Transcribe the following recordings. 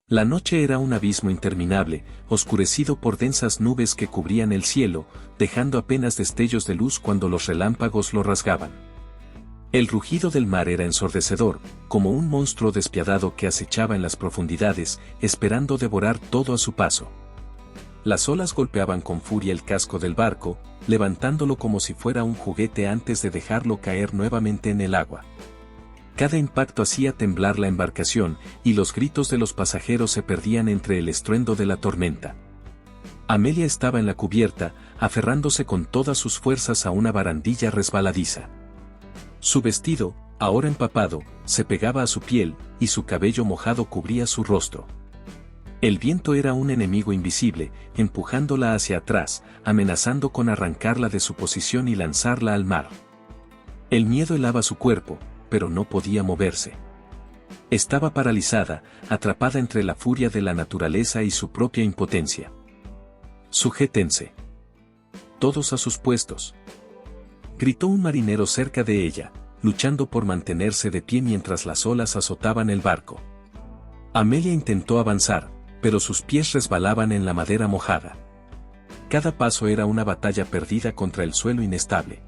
La noche era un abismo interminable, oscurecido por densas nubes que cubrían el cielo, dejando apenas destellos de luz cuando los relámpagos lo rasgaban. El rugido del mar era ensordecedor, como un monstruo despiadado que acechaba en las profundidades, esperando devorar todo a su paso. Las olas golpeaban con furia el casco del barco, levantándolo como si fuera un juguete antes de dejarlo caer nuevamente en el agua. Cada impacto hacía temblar la embarcación, y los gritos de los pasajeros se perdían entre el estruendo de la tormenta. Amelia estaba en la cubierta, aferrándose con todas sus fuerzas a una barandilla resbaladiza. Su vestido, ahora empapado, se pegaba a su piel, y su cabello mojado cubría su rostro. El viento era un enemigo invisible, empujándola hacia atrás, amenazando con arrancarla de su posición y lanzarla al mar. El miedo helaba su cuerpo, pero no podía moverse. Estaba paralizada, atrapada entre la furia de la naturaleza y su propia impotencia. «Sujétense. Todos a sus puestos», gritó un marinero cerca de ella, luchando por mantenerse de pie mientras las olas azotaban el barco. Amelia intentó avanzar, pero sus pies resbalaban en la madera mojada. Cada paso era una batalla perdida contra el suelo inestable.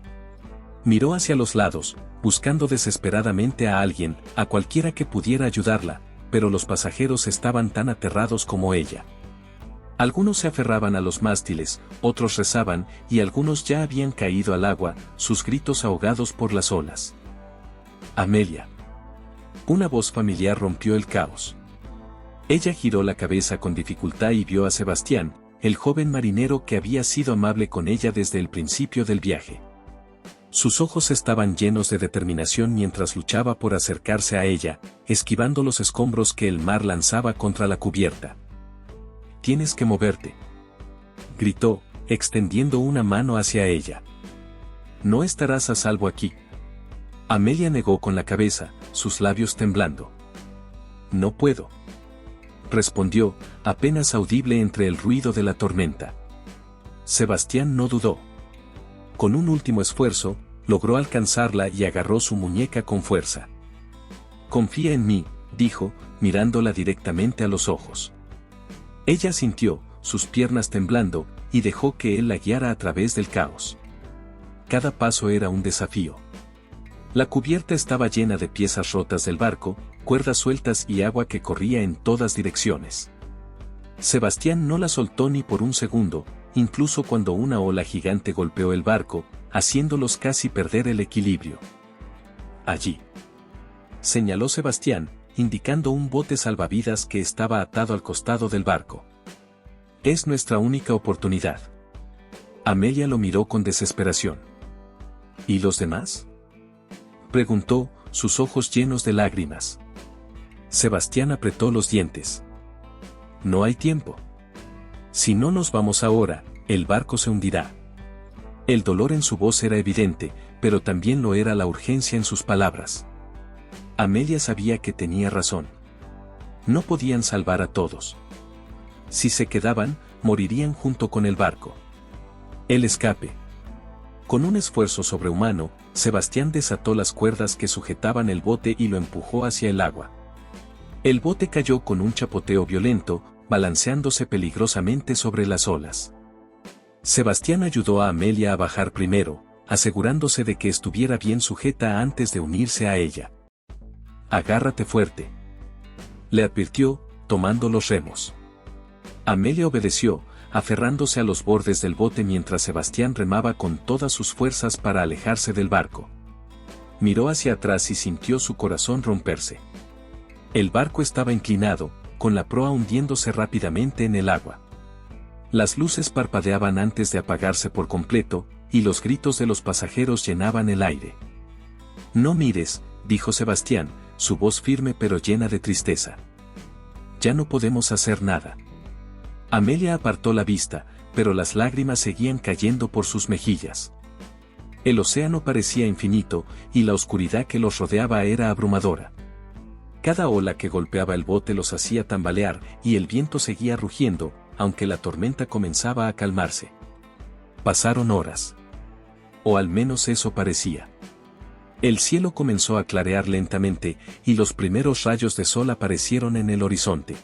Miró hacia los lados, buscando desesperadamente a alguien, a cualquiera que pudiera ayudarla, pero los pasajeros estaban tan aterrados como ella. Algunos se aferraban a los mástiles, otros rezaban, y algunos ya habían caído al agua, sus gritos ahogados por las olas. «Amelia». Una voz familiar rompió el caos. Ella giró la cabeza con dificultad y vio a Sebastián, el joven marinero que había sido amable con ella desde el principio del viaje. Sus ojos estaban llenos de determinación mientras luchaba por acercarse a ella, esquivando los escombros que el mar lanzaba contra la cubierta. «Tienes que moverte», gritó, extendiendo una mano hacia ella. «No estarás a salvo aquí». Amelia negó con la cabeza, sus labios temblando. «No puedo», respondió, apenas audible entre el ruido de la tormenta. Sebastián no dudó. Con un último esfuerzo, logró alcanzarla y agarró su muñeca con fuerza. «Confía en mí», dijo, mirándola directamente a los ojos. Ella sintió, sus piernas temblando, y dejó que él la guiara a través del caos. Cada paso era un desafío. La cubierta estaba llena de piezas rotas del barco, cuerdas sueltas y agua que corría en todas direcciones. Sebastián no la soltó ni por un segundo, incluso cuando una ola gigante golpeó el barco, haciéndolos casi perder el equilibrio. «Allí», señaló Sebastián, indicando un bote salvavidas que estaba atado al costado del barco. «Es nuestra única oportunidad». Amelia lo miró con desesperación. «¿Y los demás?», preguntó, sus ojos llenos de lágrimas. Sebastián apretó los dientes. «No hay tiempo. Si no nos vamos ahora, el barco se hundirá». El dolor en su voz era evidente, pero también lo era la urgencia en sus palabras. Amelia sabía que tenía razón. No podían salvar a todos. Si se quedaban, morirían junto con el barco. El escape. Con un esfuerzo sobrehumano, Sebastián desató las cuerdas que sujetaban el bote y lo empujó hacia el agua. El bote cayó con un chapoteo violento, balanceándose peligrosamente sobre las olas. Sebastián ayudó a Amelia a bajar primero, asegurándose de que estuviera bien sujeta antes de unirse a ella. «Agárrate fuerte», le advirtió, tomando los remos. Amelia obedeció, aferrándose a los bordes del bote mientras Sebastián remaba con todas sus fuerzas para alejarse del barco. Miró hacia atrás y sintió su corazón romperse. El barco estaba inclinado, con la proa hundiéndose rápidamente en el agua. Las luces parpadeaban antes de apagarse por completo, y los gritos de los pasajeros llenaban el aire. «No mires», dijo Sebastián, su voz firme pero llena de tristeza. «Ya no podemos hacer nada». Amelia apartó la vista, pero las lágrimas seguían cayendo por sus mejillas. El océano parecía infinito, y la oscuridad que los rodeaba era abrumadora. Cada ola que golpeaba el bote los hacía tambalear, y el viento seguía rugiendo, aunque la tormenta comenzaba a calmarse. Pasaron horas. O al menos eso parecía. El cielo comenzó a clarear lentamente, y los primeros rayos de sol aparecieron en el horizonte.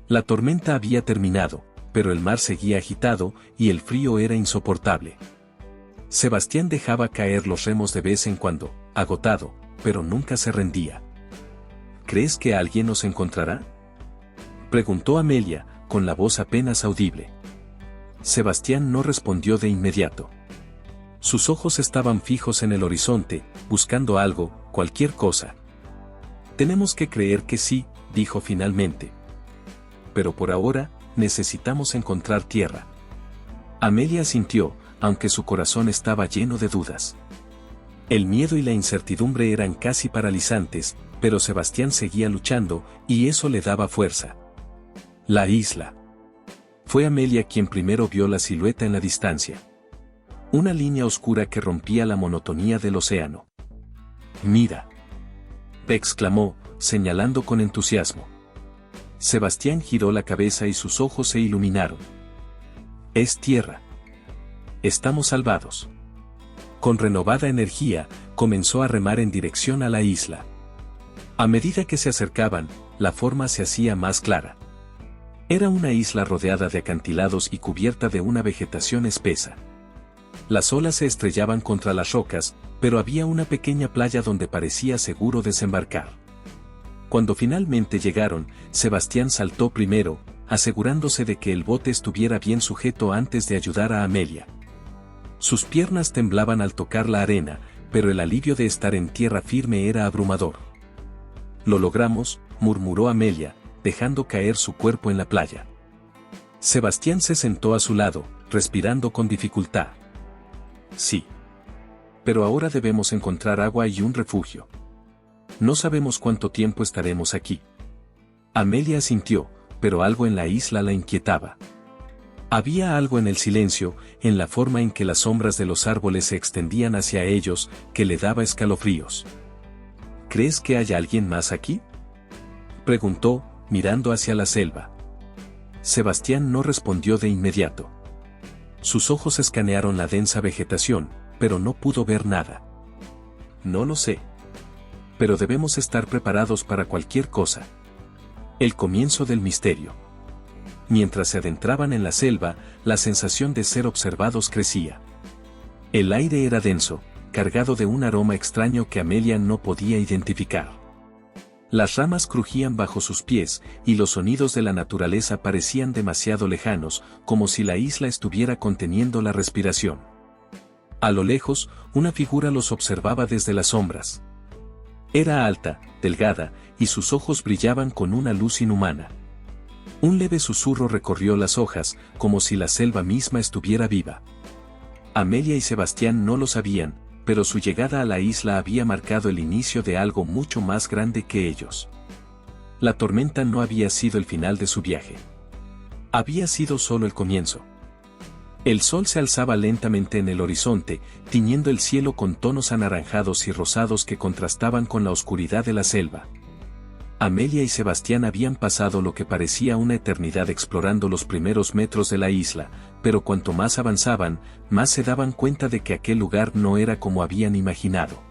La tormenta había terminado, pero el mar seguía agitado y el frío era insoportable. Sebastián dejaba caer los remos de vez en cuando, agotado, pero nunca se rendía. ¿Crees que alguien nos encontrará?, preguntó Amelia, con la voz apenas audible. Sebastián no respondió de inmediato. Sus ojos estaban fijos en el horizonte, buscando algo, cualquier cosa. Tenemos que creer que sí, dijo finalmente. Pero por ahora, necesitamos encontrar tierra. Amelia asintió, aunque su corazón estaba lleno de dudas. El miedo y la incertidumbre eran casi paralizantes, pero Sebastián seguía luchando, y eso le daba fuerza. La isla. Fue Amelia quien primero vio la silueta en la distancia. Una línea oscura que rompía la monotonía del océano. «Mira», exclamó, señalando con entusiasmo. Sebastián giró la cabeza y sus ojos se iluminaron. «Es tierra. Estamos salvados». Con renovada energía, comenzó a remar en dirección a la isla. A medida que se acercaban, la forma se hacía más clara. Era una isla rodeada de acantilados y cubierta de una vegetación espesa. Las olas se estrellaban contra las rocas, pero había una pequeña playa donde parecía seguro desembarcar. Cuando finalmente llegaron, Sebastián saltó primero, asegurándose de que el bote estuviera bien sujeto antes de ayudar a Amelia. Sus piernas temblaban al tocar la arena, pero el alivio de estar en tierra firme era abrumador. «Lo logramos», murmuró Amelia, dejando caer su cuerpo en la playa. Sebastián se sentó a su lado, respirando con dificultad. «Sí. Pero ahora debemos encontrar agua y un refugio. No sabemos cuánto tiempo estaremos aquí». Amelia asintió, pero algo en la isla la inquietaba. Había algo en el silencio, en la forma en que las sombras de los árboles se extendían hacia ellos, que le daba escalofríos. «¿Crees que haya alguien más aquí?», preguntó, mirando hacia la selva. Sebastián no respondió de inmediato. Sus ojos escanearon la densa vegetación, pero no pudo ver nada. «No lo sé. Pero debemos estar preparados para cualquier cosa». El comienzo del misterio. Mientras se adentraban en la selva, la sensación de ser observados crecía. El aire era denso, cargado de un aroma extraño que Amelia no podía identificar. Las ramas crujían bajo sus pies, y los sonidos de la naturaleza parecían demasiado lejanos, como si la isla estuviera conteniendo la respiración. A lo lejos, una figura los observaba desde las sombras. Era alta, delgada, y sus ojos brillaban con una luz inhumana. Un leve susurro recorrió las hojas, como si la selva misma estuviera viva. Amelia y Sebastián no lo sabían, pero su llegada a la isla había marcado el inicio de algo mucho más grande que ellos. La tormenta no había sido el final de su viaje. Había sido solo el comienzo. El sol se alzaba lentamente en el horizonte, tiñendo el cielo con tonos anaranjados y rosados que contrastaban con la oscuridad de la selva. Amelia y Sebastián habían pasado lo que parecía una eternidad explorando los primeros metros de la isla, pero cuanto más avanzaban, más se daban cuenta de que aquel lugar no era como habían imaginado.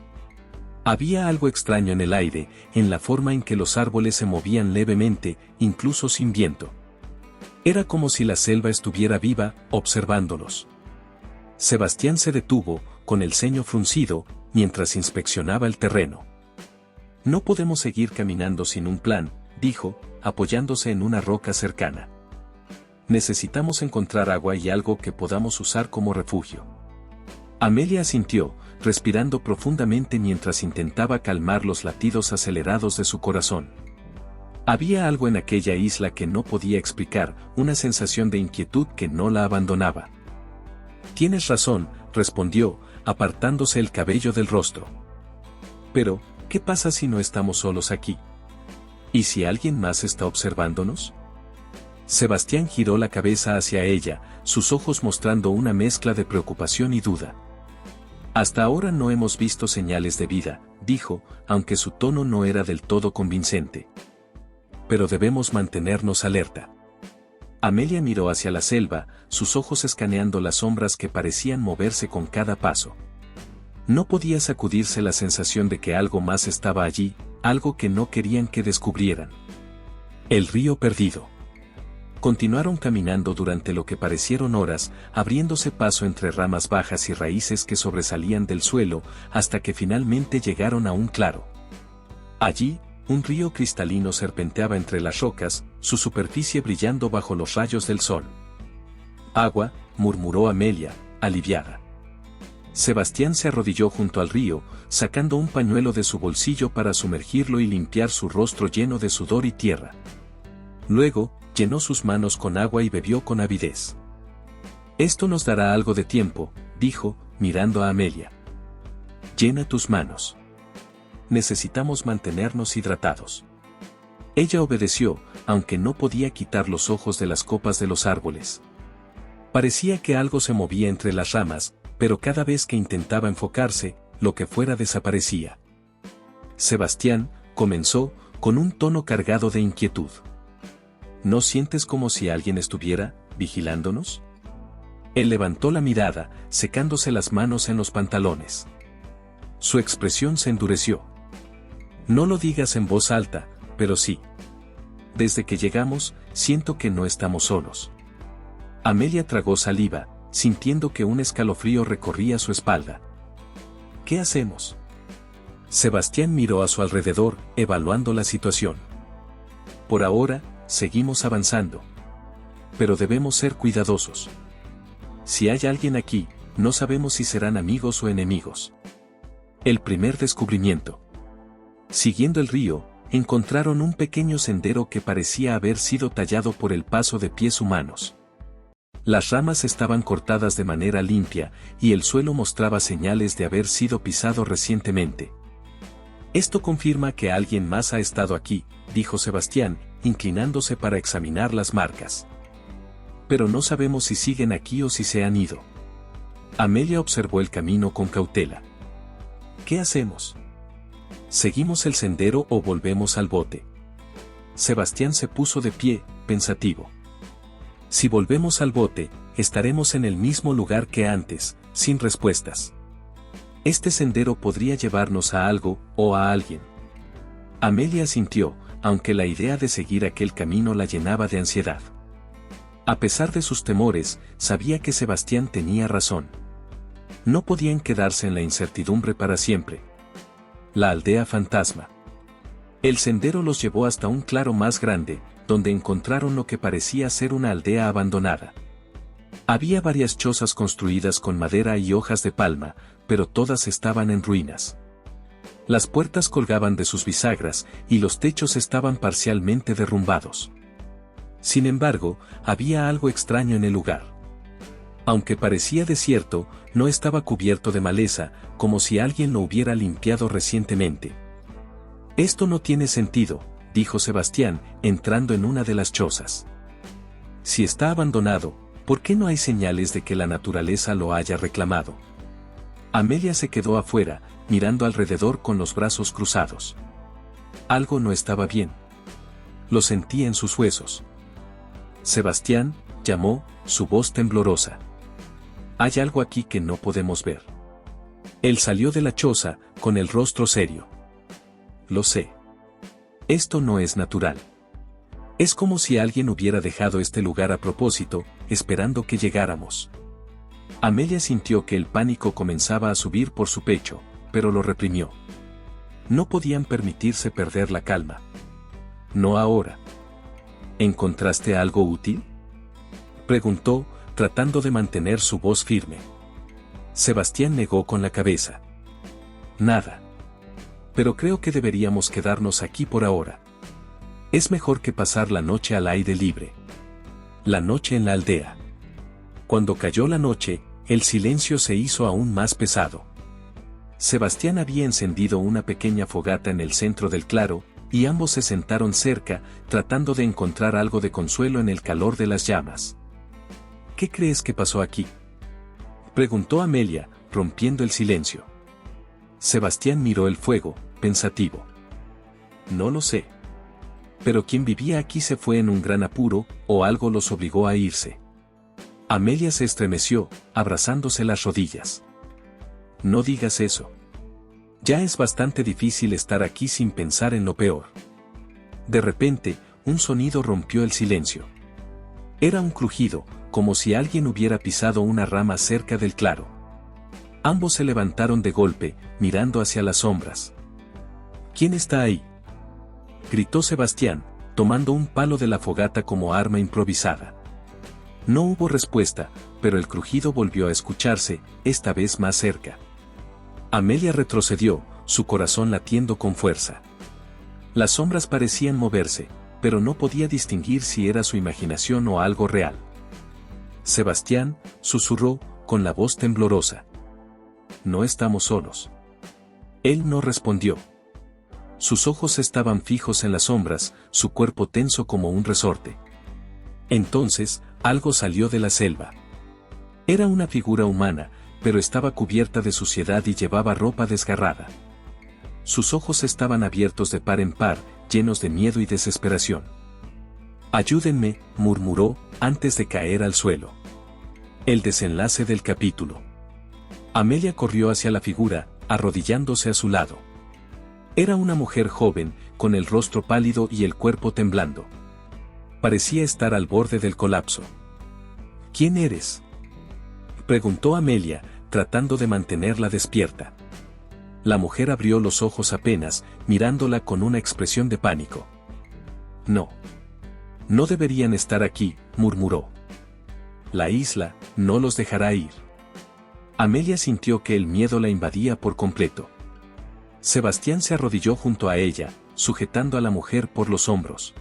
Había algo extraño en el aire, en la forma en que los árboles se movían levemente, incluso sin viento. Era como si la selva estuviera viva, observándolos. Sebastián se detuvo, con el ceño fruncido, mientras inspeccionaba el terreno. «No podemos seguir caminando sin un plan», dijo, apoyándose en una roca cercana. «Necesitamos encontrar agua y algo que podamos usar como refugio». Amelia asintió, respirando profundamente mientras intentaba calmar los latidos acelerados de su corazón. Había algo en aquella isla que no podía explicar, una sensación de inquietud que no la abandonaba. «Tienes razón», respondió, apartándose el cabello del rostro. «Pero, ¿qué pasa si no estamos solos aquí? ¿Y si alguien más está observándonos?». Sebastián giró la cabeza hacia ella, sus ojos mostrando una mezcla de preocupación y duda. «Hasta ahora no hemos visto señales de vida», dijo, aunque su tono no era del todo convincente. «Pero debemos mantenernos alerta». Amelia miró hacia la selva, sus ojos escaneando las sombras que parecían moverse con cada paso. No podía sacudirse la sensación de que algo más estaba allí, algo que no querían que descubrieran. El río perdido. Continuaron caminando durante lo que parecieron horas, abriéndose paso entre ramas bajas y raíces que sobresalían del suelo, hasta que finalmente llegaron a un claro. Allí, un río cristalino serpenteaba entre las rocas, su superficie brillando bajo los rayos del sol. «Agua», murmuró Amelia, aliviada. Sebastián se arrodilló junto al río, sacando un pañuelo de su bolsillo para sumergirlo y limpiar su rostro lleno de sudor y tierra. Luego, llenó sus manos con agua y bebió con avidez. «Esto nos dará algo de tiempo», dijo, mirando a Amelia. «Llena tus manos. Necesitamos mantenernos hidratados». Ella obedeció, aunque no podía quitar los ojos de las copas de los árboles. Parecía que algo se movía entre las ramas, pero cada vez que intentaba enfocarse, lo que fuera desaparecía. Sebastián, comenzó, con un tono cargado de inquietud. ¿No sientes como si alguien estuviera vigilándonos? Él levantó la mirada, secándose las manos en los pantalones. Su expresión se endureció. No lo digas en voz alta, pero sí. Desde que llegamos, siento que no estamos solos. Amelia tragó saliva, sintiendo que un escalofrío recorría su espalda. ¿Qué hacemos? Sebastián miró a su alrededor, evaluando la situación. Por ahora, seguimos avanzando. Pero debemos ser cuidadosos. Si hay alguien aquí, no sabemos si serán amigos o enemigos. El primer descubrimiento. Siguiendo el río, encontraron un pequeño sendero que parecía haber sido tallado por el paso de pies humanos. Las ramas estaban cortadas de manera limpia, y el suelo mostraba señales de haber sido pisado recientemente. Esto confirma que alguien más ha estado aquí, dijo Sebastián, inclinándose para examinar las marcas. Pero no sabemos si siguen aquí o si se han ido. Amelia observó el camino con cautela. ¿Qué hacemos? ¿Seguimos el sendero o volvemos al bote? Sebastián se puso de pie, pensativo. Si volvemos al bote, estaremos en el mismo lugar que antes, sin respuestas. Este sendero podría llevarnos a algo, o a alguien. Amelia asintió, aunque la idea de seguir aquel camino la llenaba de ansiedad. A pesar de sus temores, sabía que Sebastián tenía razón. No podían quedarse en la incertidumbre para siempre. La aldea fantasma. El sendero los llevó hasta un claro más grande, donde encontraron lo que parecía ser una aldea abandonada. Había varias chozas construidas con madera y hojas de palma, pero todas estaban en ruinas. Las puertas colgaban de sus bisagras, y los techos estaban parcialmente derrumbados. Sin embargo, había algo extraño en el lugar. Aunque parecía desierto, no estaba cubierto de maleza, como si alguien lo hubiera limpiado recientemente. «Esto no tiene sentido», dijo Sebastián, entrando en una de las chozas. «Si está abandonado, ¿por qué no hay señales de que la naturaleza lo haya reclamado?» Amelia se quedó afuera, mirando alrededor con los brazos cruzados. Algo no estaba bien. Lo sentía en sus huesos. «Sebastián», llamó, su voz temblorosa. «Hay algo aquí que no podemos ver». Él salió de la choza, con el rostro serio. «Lo sé. Esto no es natural. Es como si alguien hubiera dejado este lugar a propósito, esperando que llegáramos». Amelia sintió que el pánico comenzaba a subir por su pecho, pero lo reprimió. No podían permitirse perder la calma. No ahora. ¿Encontraste algo útil?, preguntó, tratando de mantener su voz firme. Sebastián negó con la cabeza. «Nada. Pero creo que deberíamos quedarnos aquí por ahora. Es mejor que pasar la noche al aire libre». La noche en la aldea. Cuando cayó la noche, el silencio se hizo aún más pesado. Sebastián había encendido una pequeña fogata en el centro del claro, y ambos se sentaron cerca, tratando de encontrar algo de consuelo en el calor de las llamas. «¿Qué crees que pasó aquí?», preguntó Amelia, rompiendo el silencio. Sebastián miró el fuego, pensativo. «No lo sé. Pero quien vivía aquí se fue en un gran apuro, o algo los obligó a irse». Amelia se estremeció, abrazándose las rodillas. «No digas eso. Ya es bastante difícil estar aquí sin pensar en lo peor». De repente, un sonido rompió el silencio. Era un crujido, como si alguien hubiera pisado una rama cerca del claro. Ambos se levantaron de golpe, mirando hacia las sombras. ¿Quién está ahí?, gritó Sebastián, tomando un palo de la fogata como arma improvisada. No hubo respuesta, pero el crujido volvió a escucharse, esta vez más cerca. Amelia retrocedió, su corazón latiendo con fuerza. Las sombras parecían moverse, pero no podía distinguir si era su imaginación o algo real. Sebastián, susurró, con la voz temblorosa. No estamos solos. Él no respondió. Sus ojos estaban fijos en las sombras, su cuerpo tenso como un resorte. Entonces, algo salió de la selva. Era una figura humana, pero estaba cubierta de suciedad y llevaba ropa desgarrada. Sus ojos estaban abiertos de par en par, llenos de miedo y desesperación. «Ayúdenme», murmuró, antes de caer al suelo. El desenlace del capítulo. Amelia corrió hacia la figura, arrodillándose a su lado. Era una mujer joven, con el rostro pálido y el cuerpo temblando. Parecía estar al borde del colapso. «¿Quién eres?», preguntó Amelia, tratando de mantenerla despierta. La mujer abrió los ojos apenas, mirándola con una expresión de pánico. «No. No deberían estar aquí», murmuró. «La isla no los dejará ir». Amelia sintió que el miedo la invadía por completo. Sebastián se arrodilló junto a ella, sujetando a la mujer por los hombros.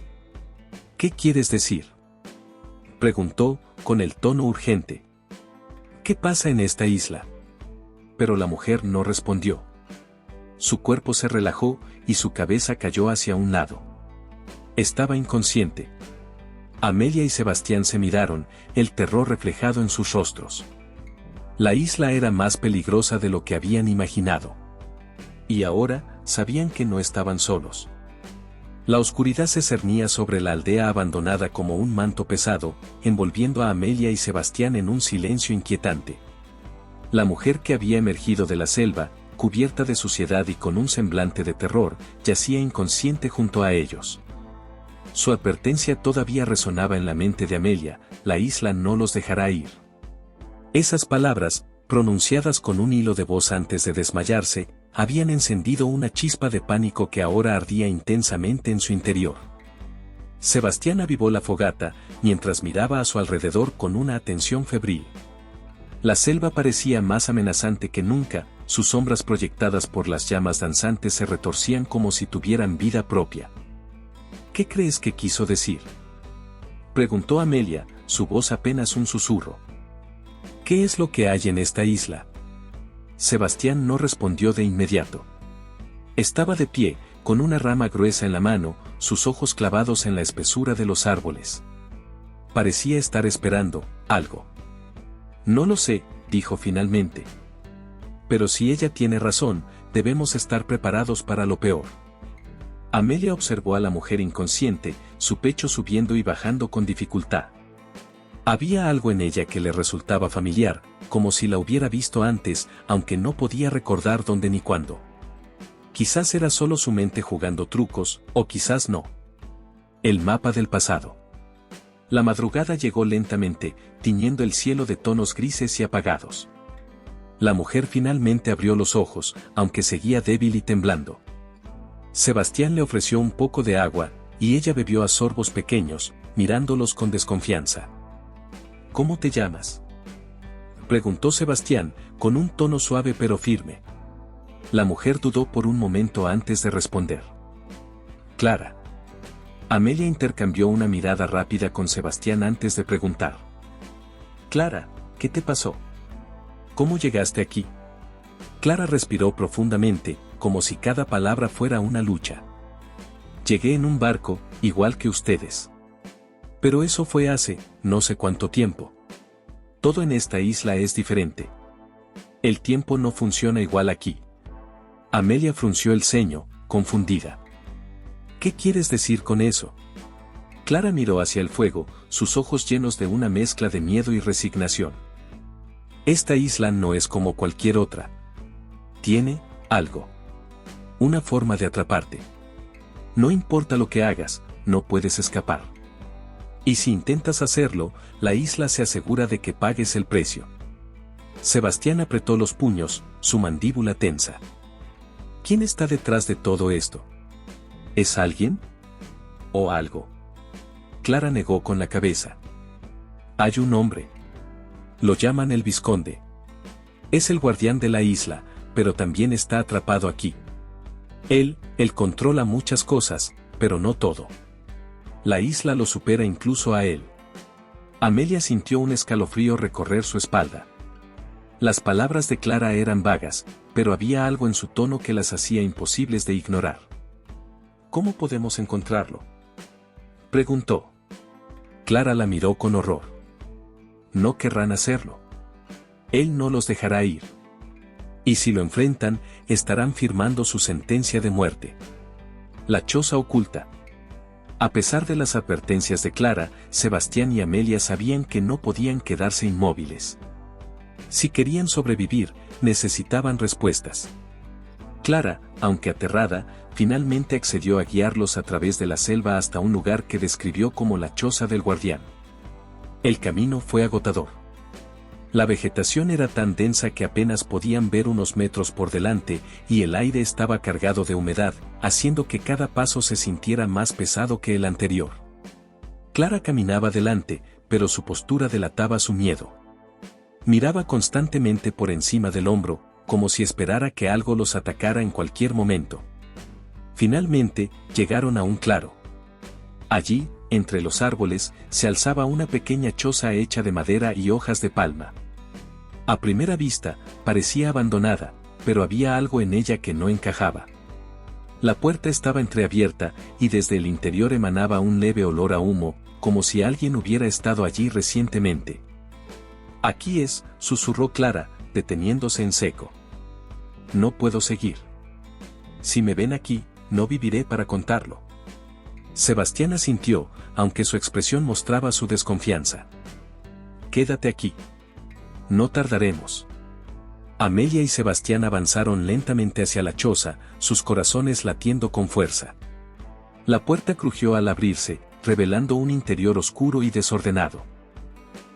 «¿Qué quieres decir?», preguntó, con el tono urgente. «¿Qué pasa en esta isla?». Pero la mujer no respondió. Su cuerpo se relajó y su cabeza cayó hacia un lado. Estaba inconsciente. Amelia y Sebastián se miraron, el terror reflejado en sus rostros. La isla era más peligrosa de lo que habían imaginado. Y ahora, sabían que no estaban solos. La oscuridad se cernía sobre la aldea abandonada como un manto pesado, envolviendo a Amelia y Sebastián en un silencio inquietante. La mujer que había emergido de la selva, cubierta de suciedad y con un semblante de terror, yacía inconsciente junto a ellos. Su advertencia todavía resonaba en la mente de Amelia: la isla no los dejará ir. Esas palabras, pronunciadas con un hilo de voz antes de desmayarse, habían encendido una chispa de pánico que ahora ardía intensamente en su interior. Sebastián avivó la fogata, mientras miraba a su alrededor con una atención febril. La selva parecía más amenazante que nunca, sus sombras proyectadas por las llamas danzantes se retorcían como si tuvieran vida propia. «¿Qué crees que quiso decir?», preguntó Amelia, su voz apenas un susurro. «¿Qué es lo que hay en esta isla?». Sebastián no respondió de inmediato. Estaba de pie, con una rama gruesa en la mano, sus ojos clavados en la espesura de los árboles. Parecía estar esperando algo. «No lo sé», dijo finalmente. «Pero si ella tiene razón, debemos estar preparados para lo peor». Amelia observó a la mujer inconsciente, su pecho subiendo y bajando con dificultad. Había algo en ella que le resultaba familiar, como si la hubiera visto antes, aunque no podía recordar dónde ni cuándo. Quizás era solo su mente jugando trucos, o quizás no. El mapa del pasado. La madrugada llegó lentamente, tiñendo el cielo de tonos grises y apagados. La mujer finalmente abrió los ojos, aunque seguía débil y temblando. Sebastián le ofreció un poco de agua, y ella bebió a sorbos pequeños, mirándolos con desconfianza. «¿Cómo te llamas?», preguntó Sebastián, con un tono suave pero firme. La mujer dudó por un momento antes de responder. «Clara». Amelia intercambió una mirada rápida con Sebastián antes de preguntar. «Clara, ¿qué te pasó? ¿Cómo llegaste aquí?». Clara respiró profundamente, como si cada palabra fuera una lucha. «Llegué en un barco, igual que ustedes. Pero eso fue hace, no sé cuánto tiempo. Todo en esta isla es diferente. El tiempo no funciona igual aquí». Amelia frunció el ceño, confundida. «¿Qué quieres decir con eso?». Clara miró hacia el fuego, sus ojos llenos de una mezcla de miedo y resignación. «Esta isla no es como cualquier otra. Tiene algo. Una forma de atraparte. No importa lo que hagas, no puedes escapar». Y si intentas hacerlo, la isla se asegura de que pagues el precio. Sebastián apretó los puños, su mandíbula tensa. ¿Quién está detrás de todo esto? ¿Es alguien? ¿O algo? Clara negó con la cabeza. Hay un hombre. Lo llaman el Vizconde. Es el guardián de la isla, pero también está atrapado aquí. Él controla muchas cosas, pero no todo. La isla lo supera incluso a él. Amelia sintió un escalofrío recorrer su espalda. Las palabras de Clara eran vagas, pero había algo en su tono que las hacía imposibles de ignorar. ¿Cómo podemos encontrarlo?, preguntó. Clara la miró con horror. No querrán hacerlo. Él no los dejará ir. Y si lo enfrentan, estarán firmando su sentencia de muerte. La choza oculta. A pesar de las advertencias de Clara, Sebastián y Amelia sabían que no podían quedarse inmóviles. Si querían sobrevivir, necesitaban respuestas. Clara, aunque aterrada, finalmente accedió a guiarlos a través de la selva hasta un lugar que describió como la choza del guardián. El camino fue agotador. La vegetación era tan densa que apenas podían ver unos metros por delante, y el aire estaba cargado de humedad, haciendo que cada paso se sintiera más pesado que el anterior. Clara caminaba delante, pero su postura delataba su miedo. Miraba constantemente por encima del hombro, como si esperara que algo los atacara en cualquier momento. Finalmente, llegaron a un claro. Allí, entre los árboles, se alzaba una pequeña choza hecha de madera y hojas de palma. A primera vista, parecía abandonada, pero había algo en ella que no encajaba. La puerta estaba entreabierta, y desde el interior emanaba un leve olor a humo, como si alguien hubiera estado allí recientemente. Aquí es, susurró Clara, deteniéndose en seco. No puedo seguir. Si me ven aquí, no viviré para contarlo. Sebastián asintió, aunque su expresión mostraba su desconfianza. Quédate aquí. No tardaremos. Amelia y Sebastián avanzaron lentamente hacia la choza, sus corazones latiendo con fuerza. La puerta crujió al abrirse, revelando un interior oscuro y desordenado.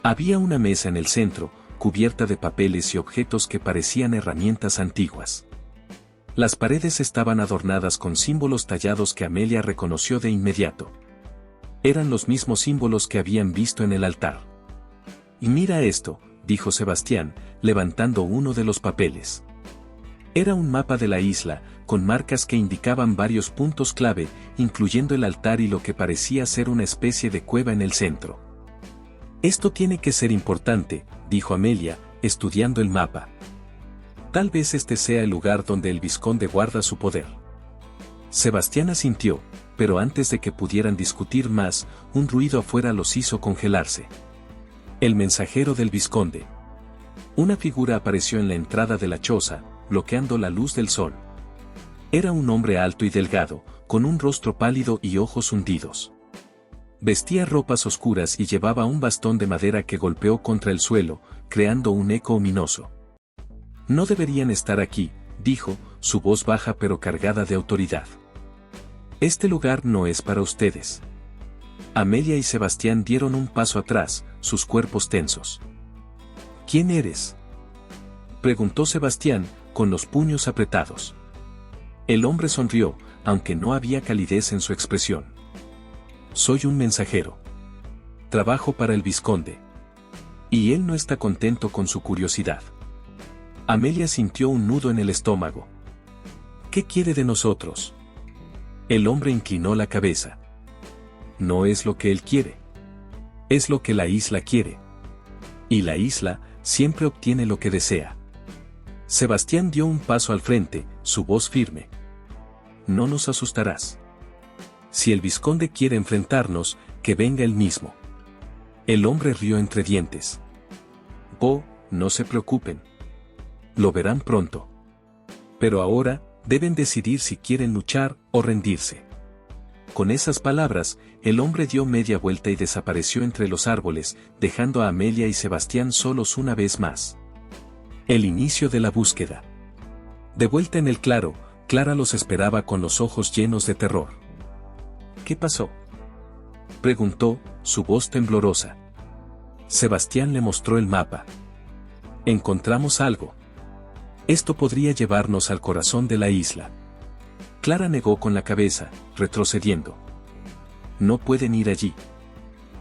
Había una mesa en el centro, cubierta de papeles y objetos que parecían herramientas antiguas. Las paredes estaban adornadas con símbolos tallados que Amelia reconoció de inmediato. Eran los mismos símbolos que habían visto en el altar. Y mira esto, dijo Sebastián, levantando uno de los papeles. Era un mapa de la isla, con marcas que indicaban varios puntos clave, incluyendo el altar y lo que parecía ser una especie de cueva en el centro. Esto tiene que ser importante, dijo Amelia, estudiando el mapa. Tal vez este sea el lugar donde el Vizconde guarda su poder. Sebastián asintió, pero antes de que pudieran discutir más, un ruido afuera los hizo congelarse. El mensajero del Vizconde. Una figura apareció en la entrada de la choza, bloqueando la luz del sol. Era un hombre alto y delgado, con un rostro pálido y ojos hundidos. Vestía ropas oscuras y llevaba un bastón de madera que golpeó contra el suelo, creando un eco ominoso. No deberían estar aquí, dijo, su voz baja pero cargada de autoridad. Este lugar no es para ustedes. Amelia y Sebastián dieron un paso atrás, sus cuerpos tensos. ¿Quién eres?, preguntó Sebastián, con los puños apretados. El hombre sonrió, aunque no había calidez en su expresión. Soy un mensajero. Trabajo para el Vizconde. Y él no está contento con su curiosidad. Amelia sintió un nudo en el estómago. ¿Qué quiere de nosotros? El hombre inclinó la cabeza. No es lo que él quiere. Es lo que la isla quiere. Y la isla siempre obtiene lo que desea. Sebastián dio un paso al frente, su voz firme. No nos asustarás. Si el Vizconde quiere enfrentarnos, que venga él mismo. El hombre rió entre dientes. Oh, no se preocupen. Lo verán pronto. Pero ahora, deben decidir si quieren luchar o rendirse. Con esas palabras, el hombre dio media vuelta y desapareció entre los árboles, dejando a Amelia y Sebastián solos una vez más. El inicio de la búsqueda. De vuelta en el claro, Clara los esperaba con los ojos llenos de terror. ¿Qué pasó?, preguntó, su voz temblorosa. Sebastián le mostró el mapa. Encontramos algo. Esto podría llevarnos al corazón de la isla. Clara negó con la cabeza, retrocediendo. No pueden ir allí.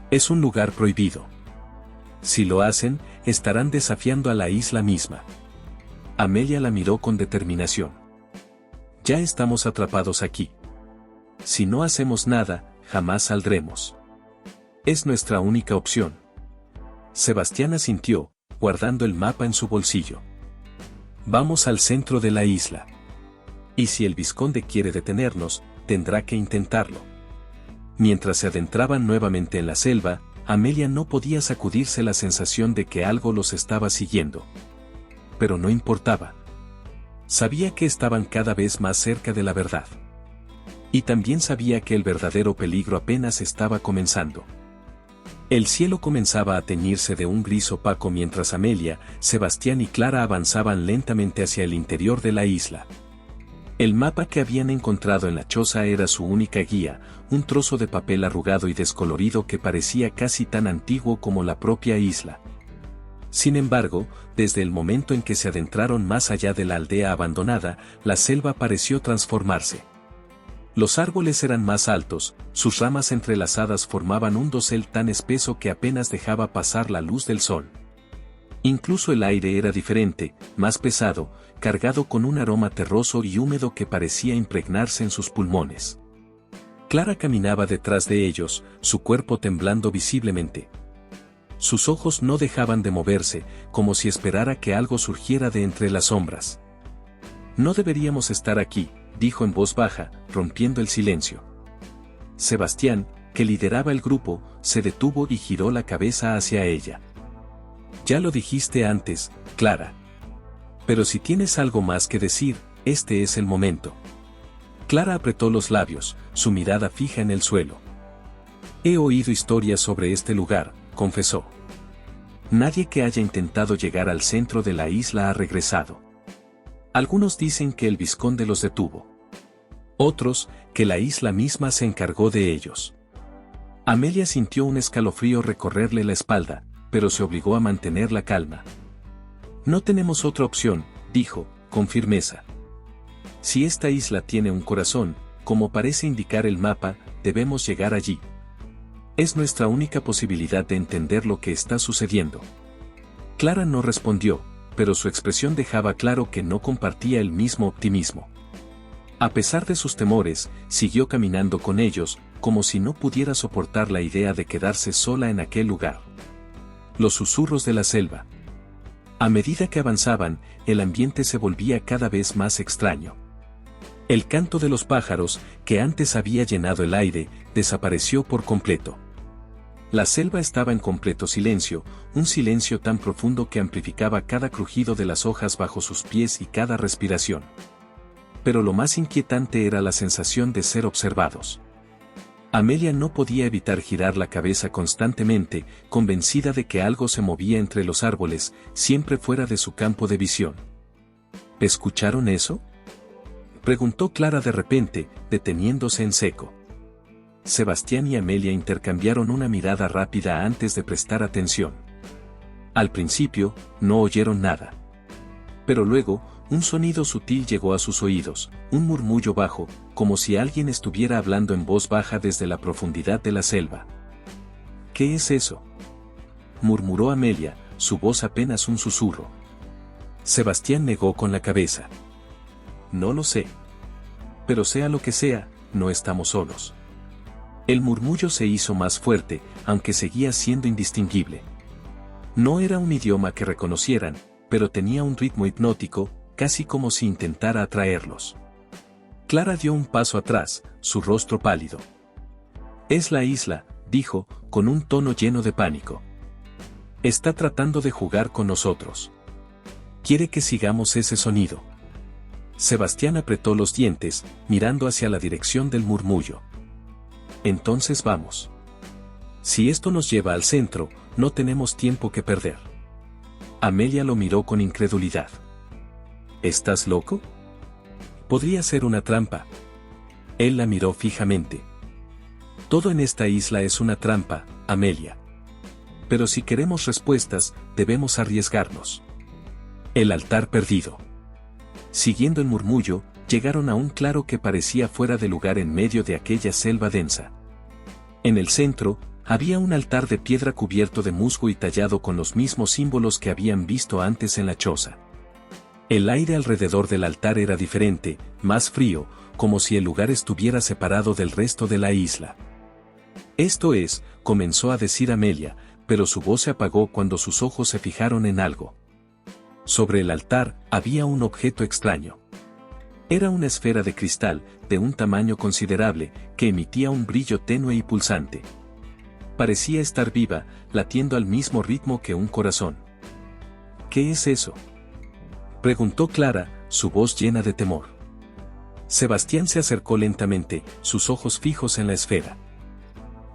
Es un lugar prohibido. Si lo hacen, estarán desafiando a la isla misma. Amelia la miró con determinación. Ya estamos atrapados aquí. Si no hacemos nada, jamás saldremos. Es nuestra única opción. Sebastián asintió, guardando el mapa en su bolsillo. Vamos al centro de la isla. Y si el vizconde quiere detenernos, tendrá que intentarlo. Mientras se adentraban nuevamente en la selva, Amelia no podía sacudirse la sensación de que algo los estaba siguiendo. Pero no importaba. Sabía que estaban cada vez más cerca de la verdad. Y también sabía que el verdadero peligro apenas estaba comenzando. El cielo comenzaba a teñirse de un gris opaco mientras Amelia, Sebastián y Clara avanzaban lentamente hacia el interior de la isla. El mapa que habían encontrado en la choza era su única guía, un trozo de papel arrugado y descolorido que parecía casi tan antiguo como la propia isla. Sin embargo, desde el momento en que se adentraron más allá de la aldea abandonada, la selva pareció transformarse. Los árboles eran más altos, sus ramas entrelazadas formaban un dosel tan espeso que apenas dejaba pasar la luz del sol. Incluso el aire era diferente, más pesado, cargado con un aroma terroso y húmedo que parecía impregnarse en sus pulmones. Clara caminaba detrás de ellos, su cuerpo temblando visiblemente. Sus ojos no dejaban de moverse, como si esperara que algo surgiera de entre las sombras. No deberíamos estar aquí, dijo en voz baja, rompiendo el silencio. Sebastián, que lideraba el grupo, se detuvo y giró la cabeza hacia ella. Ya lo dijiste antes, Clara. Pero si tienes algo más que decir, este es el momento. Clara apretó los labios, su mirada fija en el suelo. He oído historias sobre este lugar, confesó. Nadie que haya intentado llegar al centro de la isla ha regresado. Algunos dicen que el vizconde los detuvo. Otros, que la isla misma se encargó de ellos. Amelia sintió un escalofrío recorrerle la espalda, pero se obligó a mantener la calma. No tenemos otra opción, dijo, con firmeza. Si esta isla tiene un corazón, como parece indicar el mapa, debemos llegar allí. Es nuestra única posibilidad de entender lo que está sucediendo. Clara no respondió, pero su expresión dejaba claro que no compartía el mismo optimismo. A pesar de sus temores, siguió caminando con ellos, como si no pudiera soportar la idea de quedarse sola en aquel lugar. Los susurros de la selva. A medida que avanzaban, el ambiente se volvía cada vez más extraño. El canto de los pájaros, que antes había llenado el aire, desapareció por completo. La selva estaba en completo silencio, un silencio tan profundo que amplificaba cada crujido de las hojas bajo sus pies y cada respiración. Pero lo más inquietante era la sensación de ser observados. Amelia no podía evitar girar la cabeza constantemente, convencida de que algo se movía entre los árboles, siempre fuera de su campo de visión. ¿Escucharon eso?, preguntó Clara de repente, deteniéndose en seco. Sebastián y Amelia intercambiaron una mirada rápida antes de prestar atención. Al principio, no oyeron nada. Pero luego, un sonido sutil llegó a sus oídos, un murmullo bajo, como si alguien estuviera hablando en voz baja desde la profundidad de la selva. ¿Qué es eso?, murmuró Amelia, su voz apenas un susurro. Sebastián negó con la cabeza. No lo sé. Pero sea lo que sea, no estamos solos. El murmullo se hizo más fuerte, aunque seguía siendo indistinguible. No era un idioma que reconocieran, pero tenía un ritmo hipnótico, casi como si intentara atraerlos. Clara dio un paso atrás, su rostro pálido. Es la isla, dijo, con un tono lleno de pánico. Está tratando de jugar con nosotros. Quiere que sigamos ese sonido. Sebastián apretó los dientes, mirando hacia la dirección del murmullo. Entonces vamos. Si esto nos lleva al centro, no tenemos tiempo que perder. Amelia lo miró con incredulidad. ¿Estás loco? Podría ser una trampa. Él la miró fijamente. Todo en esta isla es una trampa, Amelia. Pero si queremos respuestas, debemos arriesgarnos. El altar perdido. Siguiendo el murmullo, llegaron a un claro que parecía fuera de lugar en medio de aquella selva densa. En el centro, había un altar de piedra cubierto de musgo y tallado con los mismos símbolos que habían visto antes en la choza. El aire alrededor del altar era diferente, más frío, como si el lugar estuviera separado del resto de la isla. Esto es, comenzó a decir Amelia, pero su voz se apagó cuando sus ojos se fijaron en algo. Sobre el altar, había un objeto extraño. Era una esfera de cristal, de un tamaño considerable, que emitía un brillo tenue y pulsante. Parecía estar viva, latiendo al mismo ritmo que un corazón. ¿Qué es eso?, preguntó Clara, su voz llena de temor. Sebastián se acercó lentamente, sus ojos fijos en la esfera.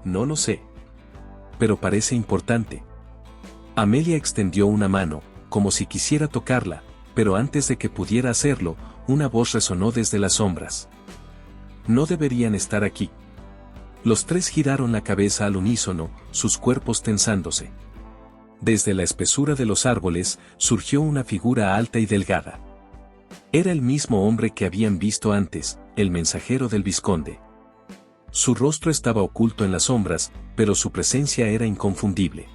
No lo sé. Pero parece importante. Amelia extendió una mano, como si quisiera tocarla, pero antes de que pudiera hacerlo, una voz resonó desde las sombras. No deberían estar aquí. Los tres giraron la cabeza al unísono, sus cuerpos tensándose. Desde la espesura de los árboles, surgió una figura alta y delgada. Era el mismo hombre que habían visto antes, el mensajero del vizconde. Su rostro estaba oculto en las sombras, pero su presencia era inconfundible.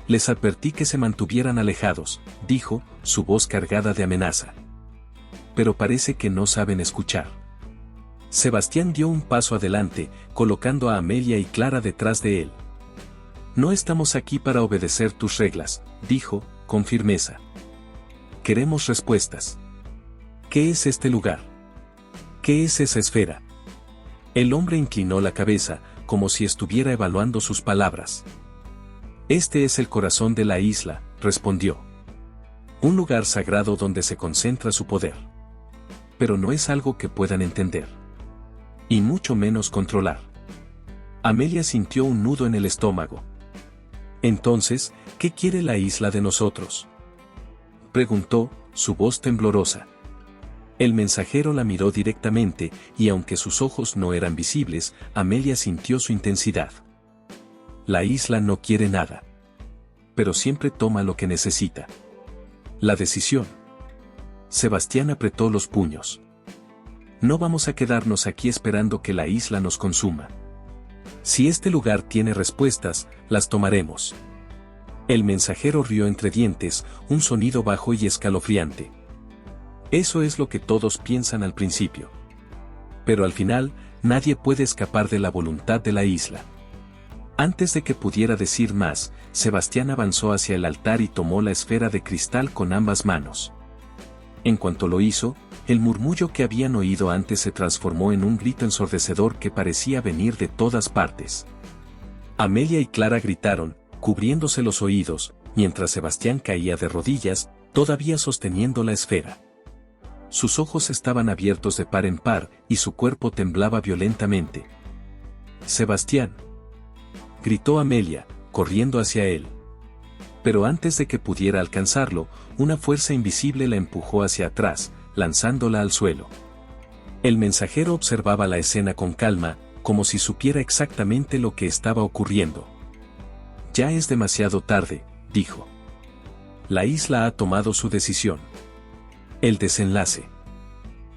Les advertí que se mantuvieran alejados, dijo, su voz cargada de amenaza. Pero parece que no saben escuchar. Sebastián dio un paso adelante, colocando a Amelia y Clara detrás de él. No estamos aquí para obedecer tus reglas, dijo, con firmeza. Queremos respuestas. ¿Qué es este lugar? ¿Qué es esa esfera? El hombre inclinó la cabeza, como si estuviera evaluando sus palabras. Este es el corazón de la isla, respondió. Un lugar sagrado donde se concentra su poder. Pero no es algo que puedan entender. Y mucho menos controlar. Amelia sintió un nudo en el estómago. Entonces, ¿qué quiere la isla de nosotros?, preguntó, su voz temblorosa. El mensajero la miró directamente, y aunque sus ojos no eran visibles, Amelia sintió su intensidad. La isla no quiere nada. Pero siempre toma lo que necesita. La decisión. Sebastián apretó los puños. No vamos a quedarnos aquí esperando que la isla nos consuma. Si este lugar tiene respuestas, las tomaremos. El mensajero rió entre dientes, un sonido bajo y escalofriante. Eso es lo que todos piensan al principio. Pero al final, nadie puede escapar de la voluntad de la isla. Antes de que pudiera decir más, Sebastián avanzó hacia el altar y tomó la esfera de cristal con ambas manos. En cuanto lo hizo, el murmullo que habían oído antes se transformó en un grito ensordecedor que parecía venir de todas partes. Amelia y Clara gritaron, cubriéndose los oídos, mientras Sebastián caía de rodillas, todavía sosteniendo la esfera. Sus ojos estaban abiertos de par en par, y su cuerpo temblaba violentamente. «Sebastián», gritó Amelia, corriendo hacia él. Pero antes de que pudiera alcanzarlo, una fuerza invisible la empujó hacia atrás, lanzándola al suelo. El mensajero observaba la escena con calma, como si supiera exactamente lo que estaba ocurriendo. Ya es demasiado tarde, dijo. La isla ha tomado su decisión. El desenlace.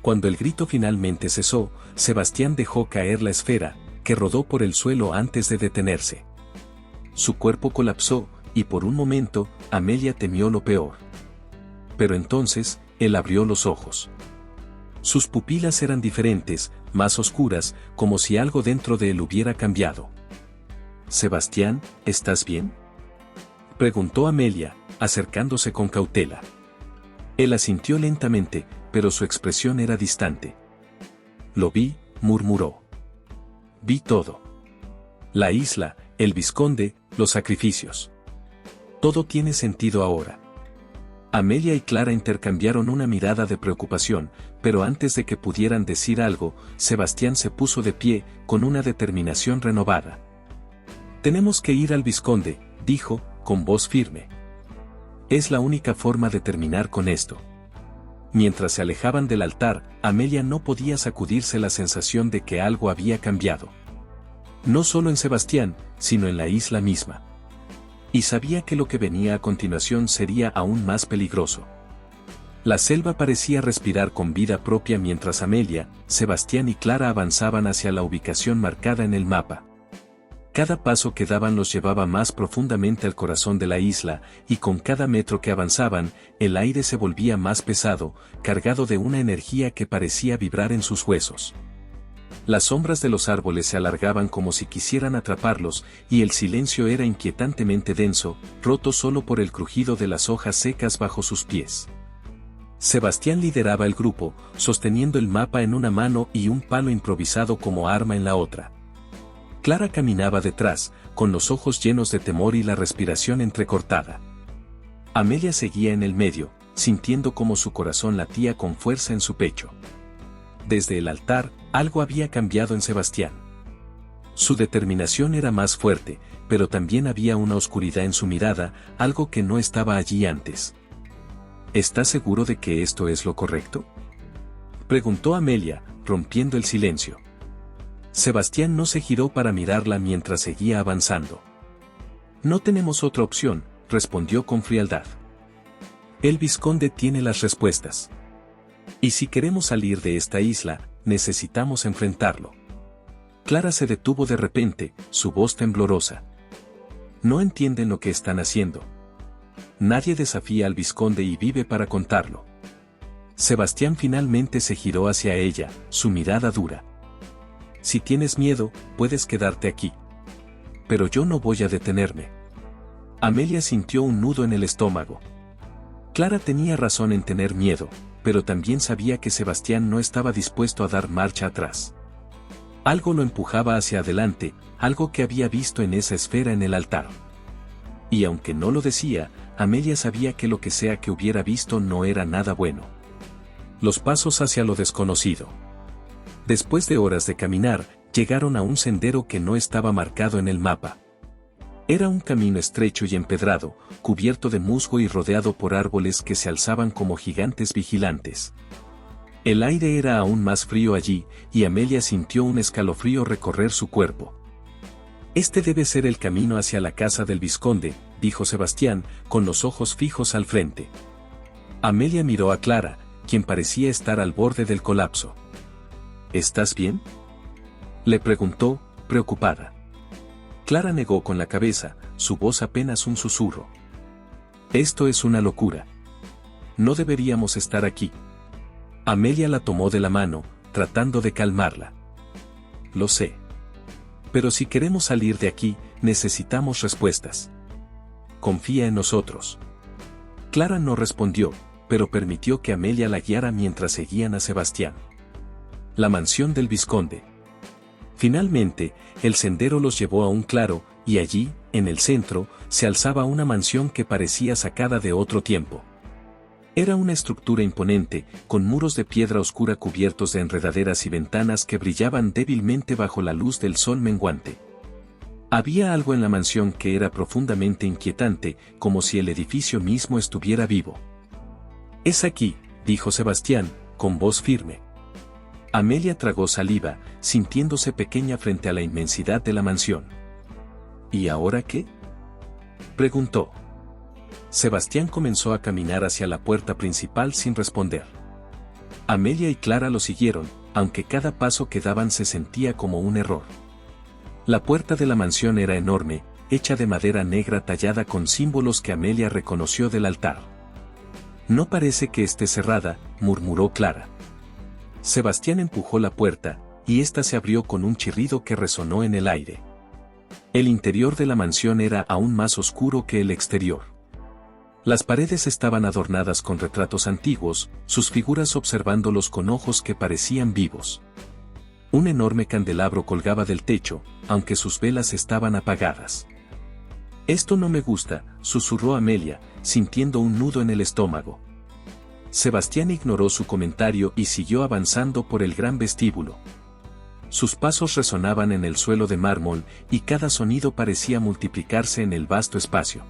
Cuando el grito finalmente cesó, Sebastián dejó caer la esfera, que rodó por el suelo antes de detenerse. Su cuerpo colapsó, y por un momento, Amelia temió lo peor. Pero entonces, él abrió los ojos. Sus pupilas eran diferentes, más oscuras, como si algo dentro de él hubiera cambiado. «Sebastián, ¿estás bien?», preguntó Amelia, acercándose con cautela. Él asintió lentamente, pero su expresión era distante. «Lo vi», murmuró. «Vi todo. La isla, el vizconde, los sacrificios. Todo tiene sentido ahora». Amelia y Clara intercambiaron una mirada de preocupación, pero antes de que pudieran decir algo, Sebastián se puso de pie, con una determinación renovada. «Tenemos que ir al vizconde», dijo, con voz firme. «Es la única forma de terminar con esto». Mientras se alejaban del altar, Amelia no podía sacudirse la sensación de que algo había cambiado. No solo en Sebastián, sino en la isla misma. Y sabía que lo que venía a continuación sería aún más peligroso. La selva parecía respirar con vida propia mientras Amelia, Sebastián y Clara avanzaban hacia la ubicación marcada en el mapa. Cada paso que daban los llevaba más profundamente al corazón de la isla, y con cada metro que avanzaban, el aire se volvía más pesado, cargado de una energía que parecía vibrar en sus huesos. Las sombras de los árboles se alargaban como si quisieran atraparlos, y el silencio era inquietantemente denso, roto solo por el crujido de las hojas secas bajo sus pies. Sebastián lideraba el grupo, sosteniendo el mapa en una mano y un palo improvisado como arma en la otra. Clara caminaba detrás, con los ojos llenos de temor y la respiración entrecortada. Amelia seguía en el medio, sintiendo como su corazón latía con fuerza en su pecho. Desde el altar, algo había cambiado en Sebastián. Su determinación era más fuerte, pero también había una oscuridad en su mirada, algo que no estaba allí antes. ¿Estás seguro de que esto es lo correcto?, preguntó Amelia, rompiendo el silencio. Sebastián no se giró para mirarla mientras seguía avanzando. No tenemos otra opción, respondió con frialdad. El vizconde tiene las respuestas. Y si queremos salir de esta isla, necesitamos enfrentarlo. Clara se detuvo de repente, su voz temblorosa. No entienden lo que están haciendo. Nadie desafía al vizconde y vive para contarlo. Sebastián finalmente se giró hacia ella, su mirada dura. Si tienes miedo, puedes quedarte aquí. Pero yo no voy a detenerme. Amelia sintió un nudo en el estómago. Clara tenía razón en tener miedo, pero también sabía que Sebastián no estaba dispuesto a dar marcha atrás. Algo lo empujaba hacia adelante, algo que había visto en esa esfera en el altar. Y aunque no lo decía, Amelia sabía que lo que sea que hubiera visto no era nada bueno. Los pasos hacia lo desconocido. Después de horas de caminar, llegaron a un sendero que no estaba marcado en el mapa. Era un camino estrecho y empedrado, cubierto de musgo y rodeado por árboles que se alzaban como gigantes vigilantes. El aire era aún más frío allí, y Amelia sintió un escalofrío recorrer su cuerpo. Este debe ser el camino hacia la casa del vizconde, dijo Sebastián, con los ojos fijos al frente. Amelia miró a Clara, quien parecía estar al borde del colapso. ¿Estás bien?, le preguntó, preocupada. Clara negó con la cabeza, su voz apenas un susurro. Esto es una locura. No deberíamos estar aquí. Amelia la tomó de la mano, tratando de calmarla. Lo sé. Pero si queremos salir de aquí, necesitamos respuestas. Confía en nosotros. Clara no respondió, pero permitió que Amelia la guiara mientras seguían a Sebastián. La mansión del vizconde. Finalmente, el sendero los llevó a un claro, y allí, en el centro, se alzaba una mansión que parecía sacada de otro tiempo. Era una estructura imponente, con muros de piedra oscura cubiertos de enredaderas y ventanas que brillaban débilmente bajo la luz del sol menguante. Había algo en la mansión que era profundamente inquietante, como si el edificio mismo estuviera vivo. «Es aquí», dijo Sebastián, con voz firme. Amelia tragó saliva, sintiéndose pequeña frente a la inmensidad de la mansión. ¿Y ahora qué?, preguntó. Sebastián comenzó a caminar hacia la puerta principal sin responder. Amelia y Clara lo siguieron, aunque cada paso que daban se sentía como un error. La puerta de la mansión era enorme, hecha de madera negra tallada con símbolos que Amelia reconoció del altar. «No parece que esté cerrada», murmuró Clara. Sebastián empujó la puerta, y ésta se abrió con un chirrido que resonó en el aire. El interior de la mansión era aún más oscuro que el exterior. Las paredes estaban adornadas con retratos antiguos, sus figuras observándolos con ojos que parecían vivos. Un enorme candelabro colgaba del techo, aunque sus velas estaban apagadas. «Esto no me gusta», susurró Amelia, sintiendo un nudo en el estómago. Sebastián ignoró su comentario y siguió avanzando por el gran vestíbulo. Sus pasos resonaban en el suelo de mármol y cada sonido parecía multiplicarse en el vasto espacio.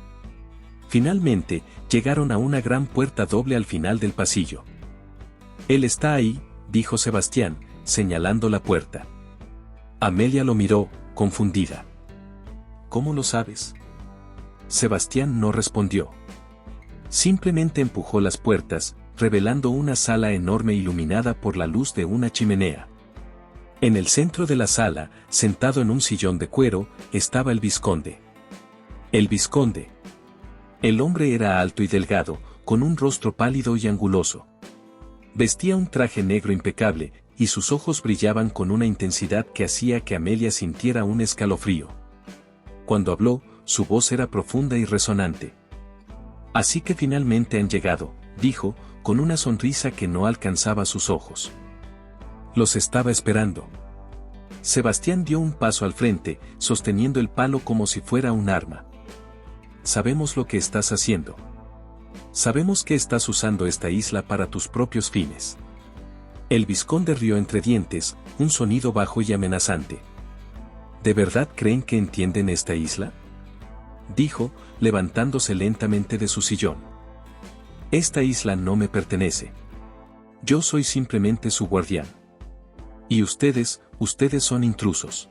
Finalmente, llegaron a una gran puerta doble al final del pasillo. «Él está ahí», dijo Sebastián, señalando la puerta. Amelia lo miró, confundida. ¿Cómo lo sabes? Sebastián no respondió. Simplemente empujó las puertas, revelando una sala enorme iluminada por la luz de una chimenea. En el centro de la sala, sentado en un sillón de cuero, estaba el vizconde. El vizconde. El hombre era alto y delgado, con un rostro pálido y anguloso. Vestía un traje negro impecable, y sus ojos brillaban con una intensidad que hacía que Amelia sintiera un escalofrío. Cuando habló, su voz era profunda y resonante. Así que finalmente han llegado, dijo, con una sonrisa que no alcanzaba sus ojos. Los estaba esperando. Sebastián dio un paso al frente, sosteniendo el palo como si fuera un arma. Sabemos lo que estás haciendo. Sabemos que estás usando esta isla para tus propios fines. El vizconde rió entre dientes, un sonido bajo y amenazante. ¿De verdad creen que entienden esta isla?, dijo, levantándose lentamente de su sillón. Esta isla no me pertenece. Yo soy simplemente su guardián. Y ustedes son intrusos.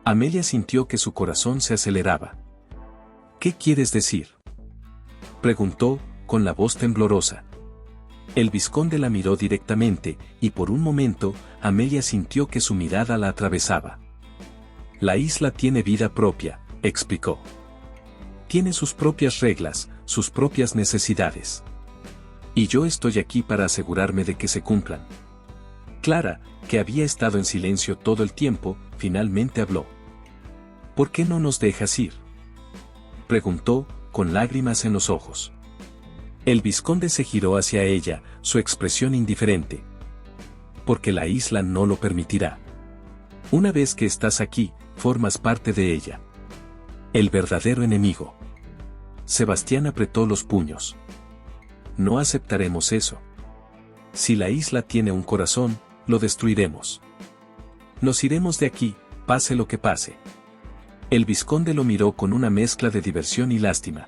Amelia sintió que su corazón se aceleraba. ¿Qué quieres decir?, preguntó, con la voz temblorosa. El vizconde la miró directamente, y por un momento, Amelia sintió que su mirada la atravesaba. La isla tiene vida propia, explicó. Tiene sus propias reglas, sus propias necesidades. Y yo estoy aquí para asegurarme de que se cumplan. Clara, que había estado en silencio todo el tiempo, finalmente habló. ¿Por qué no nos dejas ir?, preguntó, con lágrimas en los ojos. El vizconde se giró hacia ella, su expresión indiferente. Porque la isla no lo permitirá. Una vez que estás aquí, formas parte de ella. El verdadero enemigo. Sebastián apretó los puños. No aceptaremos eso. Si la isla tiene un corazón, lo destruiremos. Nos iremos de aquí, pase lo que pase. El vizconde lo miró con una mezcla de diversión y lástima.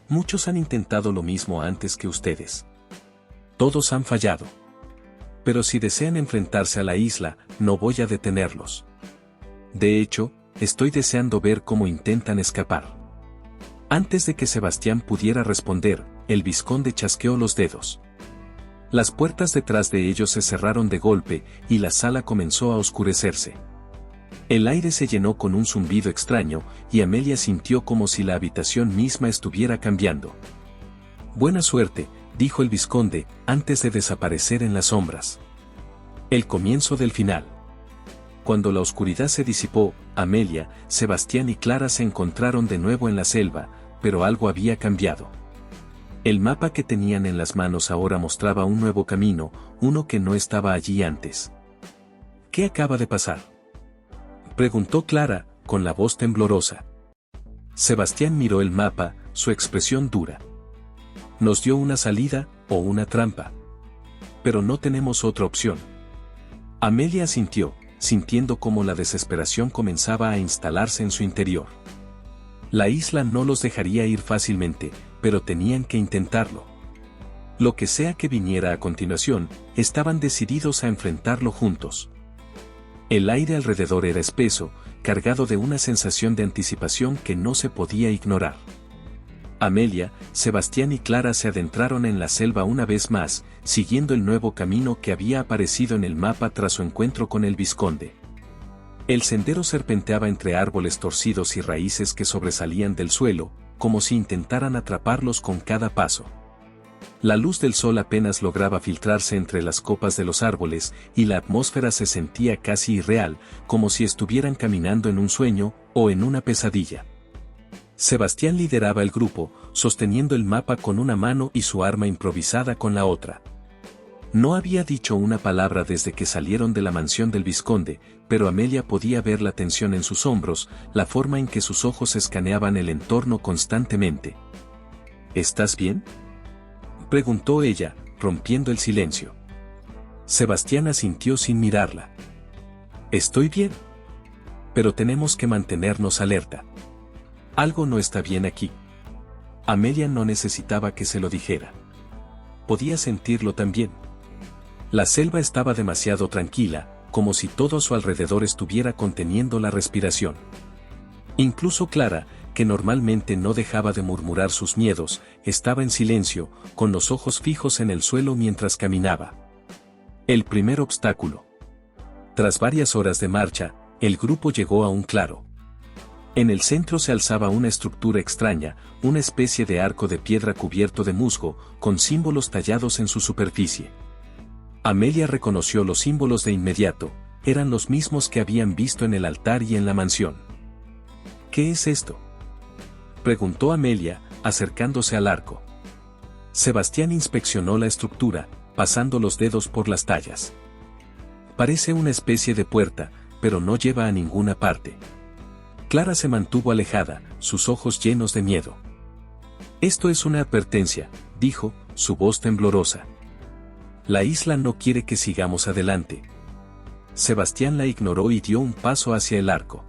Muchos han intentado lo mismo antes que ustedes. Todos han fallado. Pero si desean enfrentarse a la isla, no voy a detenerlos. De hecho, estoy deseando ver cómo intentan escapar. Antes de que Sebastián pudiera responder, el vizconde chasqueó los dedos. Las puertas detrás de ellos se cerraron de golpe, y la sala comenzó a oscurecerse. El aire se llenó con un zumbido extraño, y Amelia sintió como si la habitación misma estuviera cambiando. Buena suerte, dijo el vizconde, antes de desaparecer en las sombras. El comienzo del final. Cuando la oscuridad se disipó, Amelia, Sebastián y Clara se encontraron de nuevo en la selva, pero algo había cambiado. El mapa que tenían en las manos ahora mostraba un nuevo camino, uno que no estaba allí antes. ¿Qué acaba de pasar?, preguntó Clara, con la voz temblorosa. Sebastián miró el mapa, su expresión dura. Nos dio una salida, o una trampa. Pero no tenemos otra opción. Amelia asintió, sintiendo cómo la desesperación comenzaba a instalarse en su interior. La isla no los dejaría ir fácilmente, pero tenían que intentarlo. Lo que sea que viniera a continuación, estaban decididos a enfrentarlo juntos. El aire alrededor era espeso, cargado de una sensación de anticipación que no se podía ignorar. Amelia, Sebastián y Clara se adentraron en la selva una vez más, siguiendo el nuevo camino que había aparecido en el mapa tras su encuentro con el vizconde. El sendero serpenteaba entre árboles torcidos y raíces que sobresalían del suelo, como si intentaran atraparlos con cada paso. La luz del sol apenas lograba filtrarse entre las copas de los árboles, y la atmósfera se sentía casi irreal, como si estuvieran caminando en un sueño, o en una pesadilla. Sebastián lideraba el grupo, sosteniendo el mapa con una mano y su arma improvisada con la otra. No había dicho una palabra desde que salieron de la mansión del vizconde, pero Amelia podía ver la tensión en sus hombros, la forma en que sus ojos escaneaban el entorno constantemente. ¿Estás bien?, preguntó ella, rompiendo el silencio. Sebastián asintió sin mirarla. Estoy bien. Pero tenemos que mantenernos alerta. Algo no está bien aquí. Amelia no necesitaba que se lo dijera. Podía sentirlo también. La selva estaba demasiado tranquila, como si todo a su alrededor estuviera conteniendo la respiración. Incluso Clara, que normalmente no dejaba de murmurar sus miedos, estaba en silencio, con los ojos fijos en el suelo mientras caminaba. El primer obstáculo. Tras varias horas de marcha, el grupo llegó a un claro. En el centro se alzaba una estructura extraña, una especie de arco de piedra cubierto de musgo, con símbolos tallados en su superficie. Amelia reconoció los símbolos de inmediato, eran los mismos que habían visto en el altar y en la mansión. ¿Qué es esto?, preguntó Amelia, acercándose al arco. Sebastián inspeccionó la estructura, pasando los dedos por las tallas. Parece una especie de puerta, pero no lleva a ninguna parte. Clara se mantuvo alejada, sus ojos llenos de miedo. Esto es una advertencia, dijo, su voz temblorosa. La isla no quiere que sigamos adelante. Sebastián la ignoró y dio un paso hacia el arco.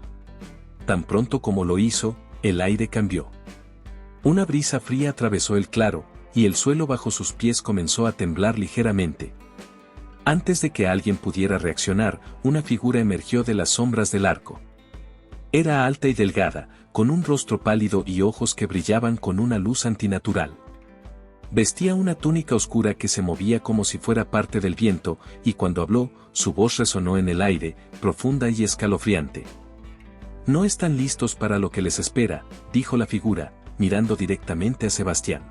Tan pronto como lo hizo, el aire cambió. Una brisa fría atravesó el claro, y el suelo bajo sus pies comenzó a temblar ligeramente. Antes de que alguien pudiera reaccionar, una figura emergió de las sombras del arco. Era alta y delgada, con un rostro pálido y ojos que brillaban con una luz antinatural. Vestía una túnica oscura que se movía como si fuera parte del viento, y cuando habló, su voz resonó en el aire, profunda y escalofriante. No están listos para lo que les espera, dijo la figura, mirando directamente a Sebastián.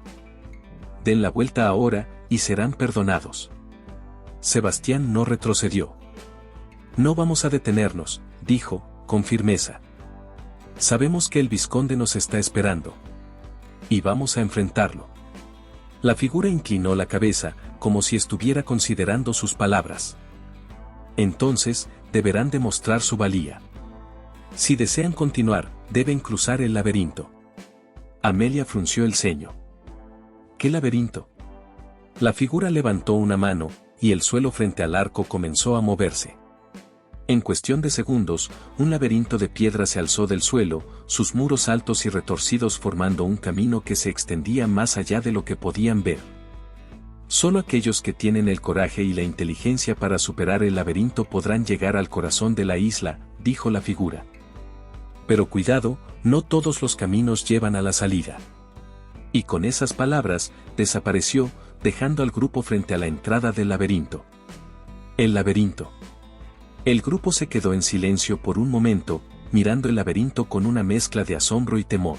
Den la vuelta ahora, y serán perdonados. Sebastián no retrocedió. No vamos a detenernos, dijo, con firmeza. Sabemos que el vizconde nos está esperando. Y vamos a enfrentarlo. La figura inclinó la cabeza, como si estuviera considerando sus palabras. Entonces, deberán demostrar su valía. Si desean continuar, deben cruzar el laberinto. Amelia frunció el ceño. ¿Qué laberinto? La figura levantó una mano, y el suelo frente al arco comenzó a moverse. En cuestión de segundos, un laberinto de piedra se alzó del suelo, sus muros altos y retorcidos formando un camino que se extendía más allá de lo que podían ver. Solo aquellos que tienen el coraje y la inteligencia para superar el laberinto podrán llegar al corazón de la isla, dijo la figura. Pero cuidado, no todos los caminos llevan a la salida. Y con esas palabras, desapareció, dejando al grupo frente a la entrada del laberinto. El laberinto. El grupo se quedó en silencio por un momento, mirando el laberinto con una mezcla de asombro y temor.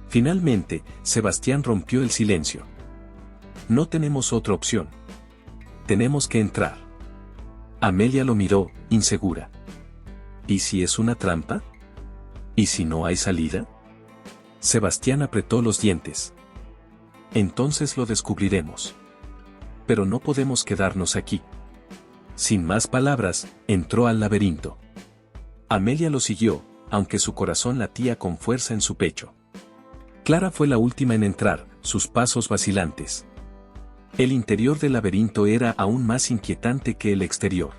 Finalmente, Sebastián rompió el silencio. No tenemos otra opción. Tenemos que entrar. Amelia lo miró, insegura. ¿Y si es una trampa? ¿Y si no hay salida? Sebastián apretó los dientes. Entonces lo descubriremos. Pero no podemos quedarnos aquí. Sin más palabras, entró al laberinto. Amelia lo siguió, aunque su corazón latía con fuerza en su pecho. Clara fue la última en entrar, sus pasos vacilantes. El interior del laberinto era aún más inquietante que el exterior.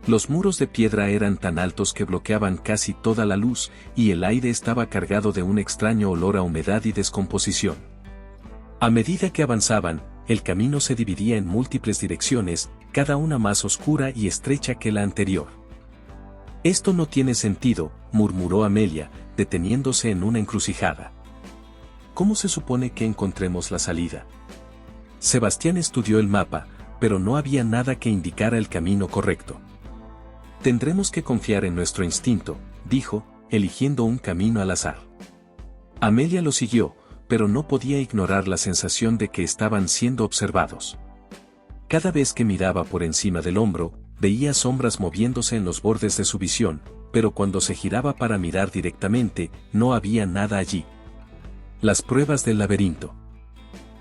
Los muros de piedra eran tan altos que bloqueaban casi toda la luz, y el aire estaba cargado de un extraño olor a humedad y descomposición. A medida que avanzaban, el camino se dividía en múltiples direcciones, cada una más oscura y estrecha que la anterior. Esto no tiene sentido, murmuró Amelia, deteniéndose en una encrucijada. ¿Cómo se supone que encontremos la salida? Sebastián estudió el mapa, pero no había nada que indicara el camino correcto. Tendremos que confiar en nuestro instinto, dijo, eligiendo un camino al azar. Amelia lo siguió, pero no podía ignorar la sensación de que estaban siendo observados. Cada vez que miraba por encima del hombro, veía sombras moviéndose en los bordes de su visión, pero cuando se giraba para mirar directamente, no había nada allí. Las pruebas del laberinto.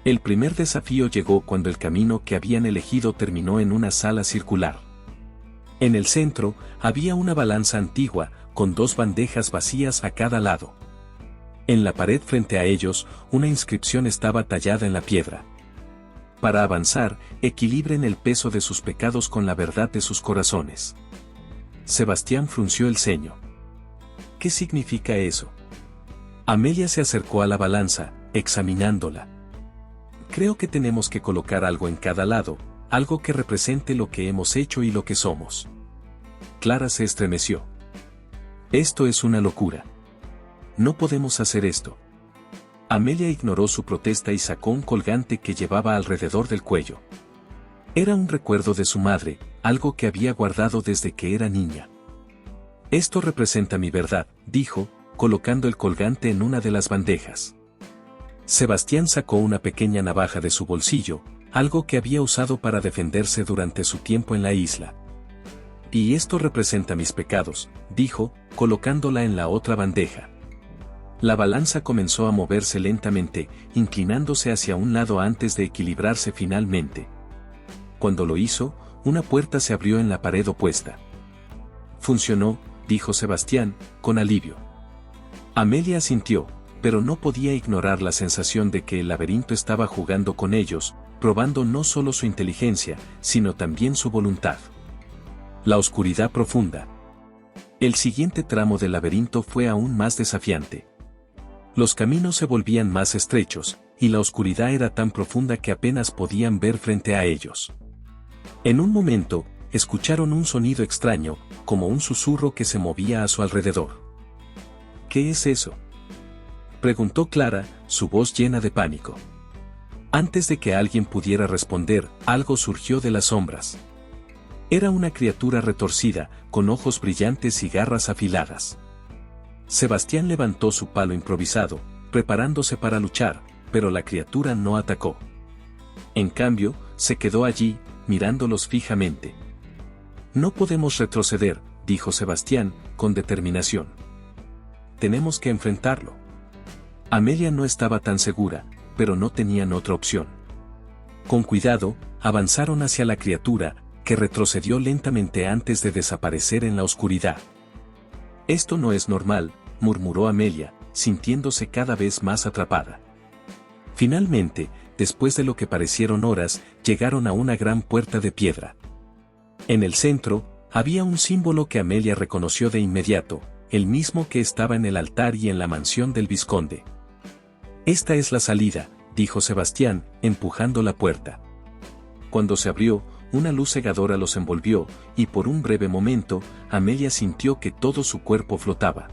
El primer desafío llegó cuando el camino que habían elegido terminó en una sala circular. En el centro, había una balanza antigua, con dos bandejas vacías a cada lado. En la pared frente a ellos, una inscripción estaba tallada en la piedra. Para avanzar, equilibren el peso de sus pecados con la verdad de sus corazones. Sebastián frunció el ceño. ¿Qué significa eso? Amelia se acercó a la balanza, examinándola. Creo que tenemos que colocar algo en cada lado, algo que represente lo que hemos hecho y lo que somos. Clara se estremeció. Esto es una locura. No podemos hacer esto. Amelia ignoró su protesta y sacó un colgante que llevaba alrededor del cuello. Era un recuerdo de su madre, algo que había guardado desde que era niña. Esto representa mi verdad, dijo, colocando el colgante en una de las bandejas. Sebastián sacó una pequeña navaja de su bolsillo, algo que había usado para defenderse durante su tiempo en la isla. Y esto representa mis pecados, dijo, colocándola en la otra bandeja. La balanza comenzó a moverse lentamente, inclinándose hacia un lado antes de equilibrarse finalmente. Cuando lo hizo, una puerta se abrió en la pared opuesta. Funcionó, dijo Sebastián, con alivio. Amelia asintió, pero no podía ignorar la sensación de que el laberinto estaba jugando con ellos, probando no solo su inteligencia, sino también su voluntad. La oscuridad profunda. El siguiente tramo del laberinto fue aún más desafiante. Los caminos se volvían más estrechos, y la oscuridad era tan profunda que apenas podían ver frente a ellos. En un momento, escucharon un sonido extraño, como un susurro que se movía a su alrededor. ¿Qué es eso?, preguntó Clara, su voz llena de pánico. Antes de que alguien pudiera responder, algo surgió de las sombras. Era una criatura retorcida, con ojos brillantes y garras afiladas. Sebastián levantó su palo improvisado, preparándose para luchar, pero la criatura no atacó. En cambio, se quedó allí, mirándolos fijamente. No podemos retroceder, dijo Sebastián, con determinación. Tenemos que enfrentarlo. Amelia no estaba tan segura, pero no tenían otra opción. Con cuidado, avanzaron hacia la criatura, que retrocedió lentamente antes de desaparecer en la oscuridad. Esto no es normal, murmuró Amelia, sintiéndose cada vez más atrapada. Finalmente, después de lo que parecieron horas, llegaron a una gran puerta de piedra. En el centro, había un símbolo que Amelia reconoció de inmediato, el mismo que estaba en el altar y en la mansión del vizconde. Esta es la salida, dijo Sebastián, empujando la puerta. Cuando se abrió, una luz cegadora los envolvió, y por un breve momento, Amelia sintió que todo su cuerpo flotaba.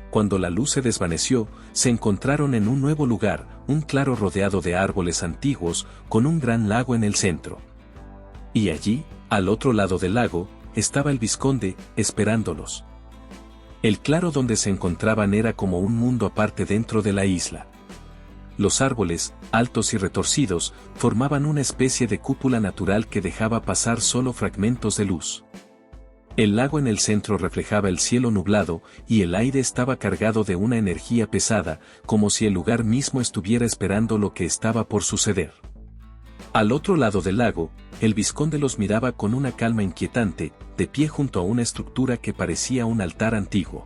Cuando la luz se desvaneció, se encontraron en un nuevo lugar, un claro rodeado de árboles antiguos, con un gran lago en el centro. Y allí, al otro lado del lago, estaba el vizconde, esperándolos. El claro donde se encontraban era como un mundo aparte dentro de la isla. Los árboles, altos y retorcidos, formaban una especie de cúpula natural que dejaba pasar solo fragmentos de luz. El lago en el centro reflejaba el cielo nublado, y el aire estaba cargado de una energía pesada, como si el lugar mismo estuviera esperando lo que estaba por suceder. Al otro lado del lago, el vizconde los miraba con una calma inquietante, de pie junto a una estructura que parecía un altar antiguo.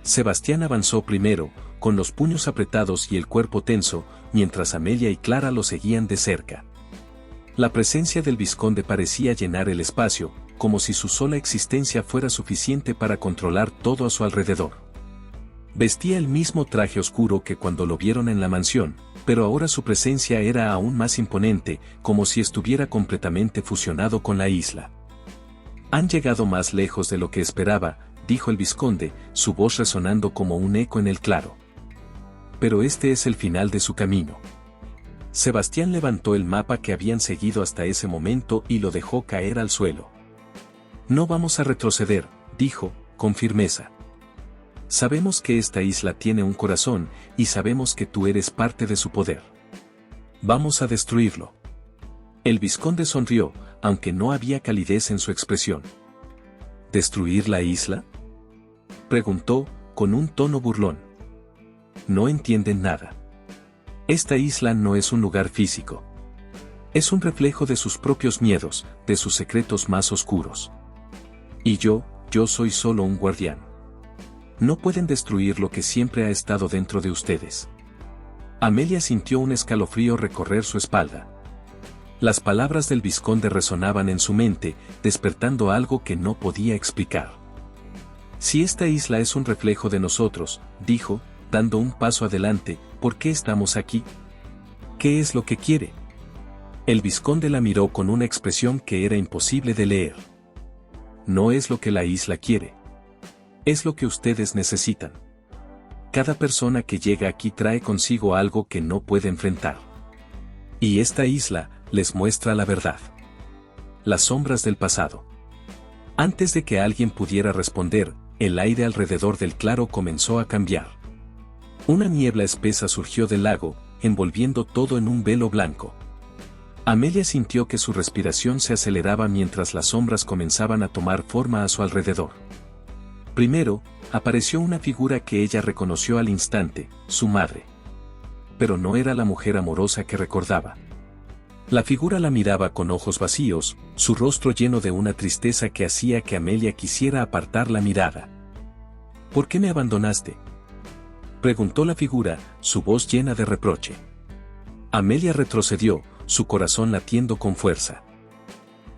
Sebastián avanzó primero, con los puños apretados y el cuerpo tenso, mientras Amelia y Clara lo seguían de cerca. La presencia del vizconde parecía llenar el espacio, como si su sola existencia fuera suficiente para controlar todo a su alrededor. Vestía el mismo traje oscuro que cuando lo vieron en la mansión, pero ahora su presencia era aún más imponente, como si estuviera completamente fusionado con la isla. Han llegado más lejos de lo que esperaba, dijo el vizconde, su voz resonando como un eco en el claro. Pero este es el final de su camino. Sebastián levantó el mapa que habían seguido hasta ese momento y lo dejó caer al suelo. No vamos a retroceder, dijo, con firmeza. Sabemos que esta isla tiene un corazón, y sabemos que tú eres parte de su poder. Vamos a destruirlo. El vizconde sonrió, aunque no había calidez en su expresión. ¿Destruir la isla?, preguntó, con un tono burlón. No entienden nada. Esta isla no es un lugar físico. Es un reflejo de sus propios miedos, de sus secretos más oscuros. Y yo soy solo un guardián. No pueden destruir lo que siempre ha estado dentro de ustedes. Amelia sintió un escalofrío recorrer su espalda. Las palabras del vizconde resonaban en su mente, despertando algo que no podía explicar. Si esta isla es un reflejo de nosotros, dijo, dando un paso adelante, ¿por qué estamos aquí? ¿Qué es lo que quiere? El vizconde la miró con una expresión que era imposible de leer. No es lo que la isla quiere. Es lo que ustedes necesitan. Cada persona que llega aquí trae consigo algo que no puede enfrentar. Y esta isla les muestra la verdad. Las sombras del pasado. Antes de que alguien pudiera responder, el aire alrededor del claro comenzó a cambiar. Una niebla espesa surgió del lago, envolviendo todo en un velo blanco. Amelia sintió que su respiración se aceleraba mientras las sombras comenzaban a tomar forma a su alrededor. Primero, apareció una figura que ella reconoció al instante, su madre. Pero no era la mujer amorosa que recordaba. La figura la miraba con ojos vacíos, su rostro lleno de una tristeza que hacía que Amelia quisiera apartar la mirada. ¿Por qué me abandonaste?, preguntó la figura, su voz llena de reproche. Amelia retrocedió, su corazón latiendo con fuerza.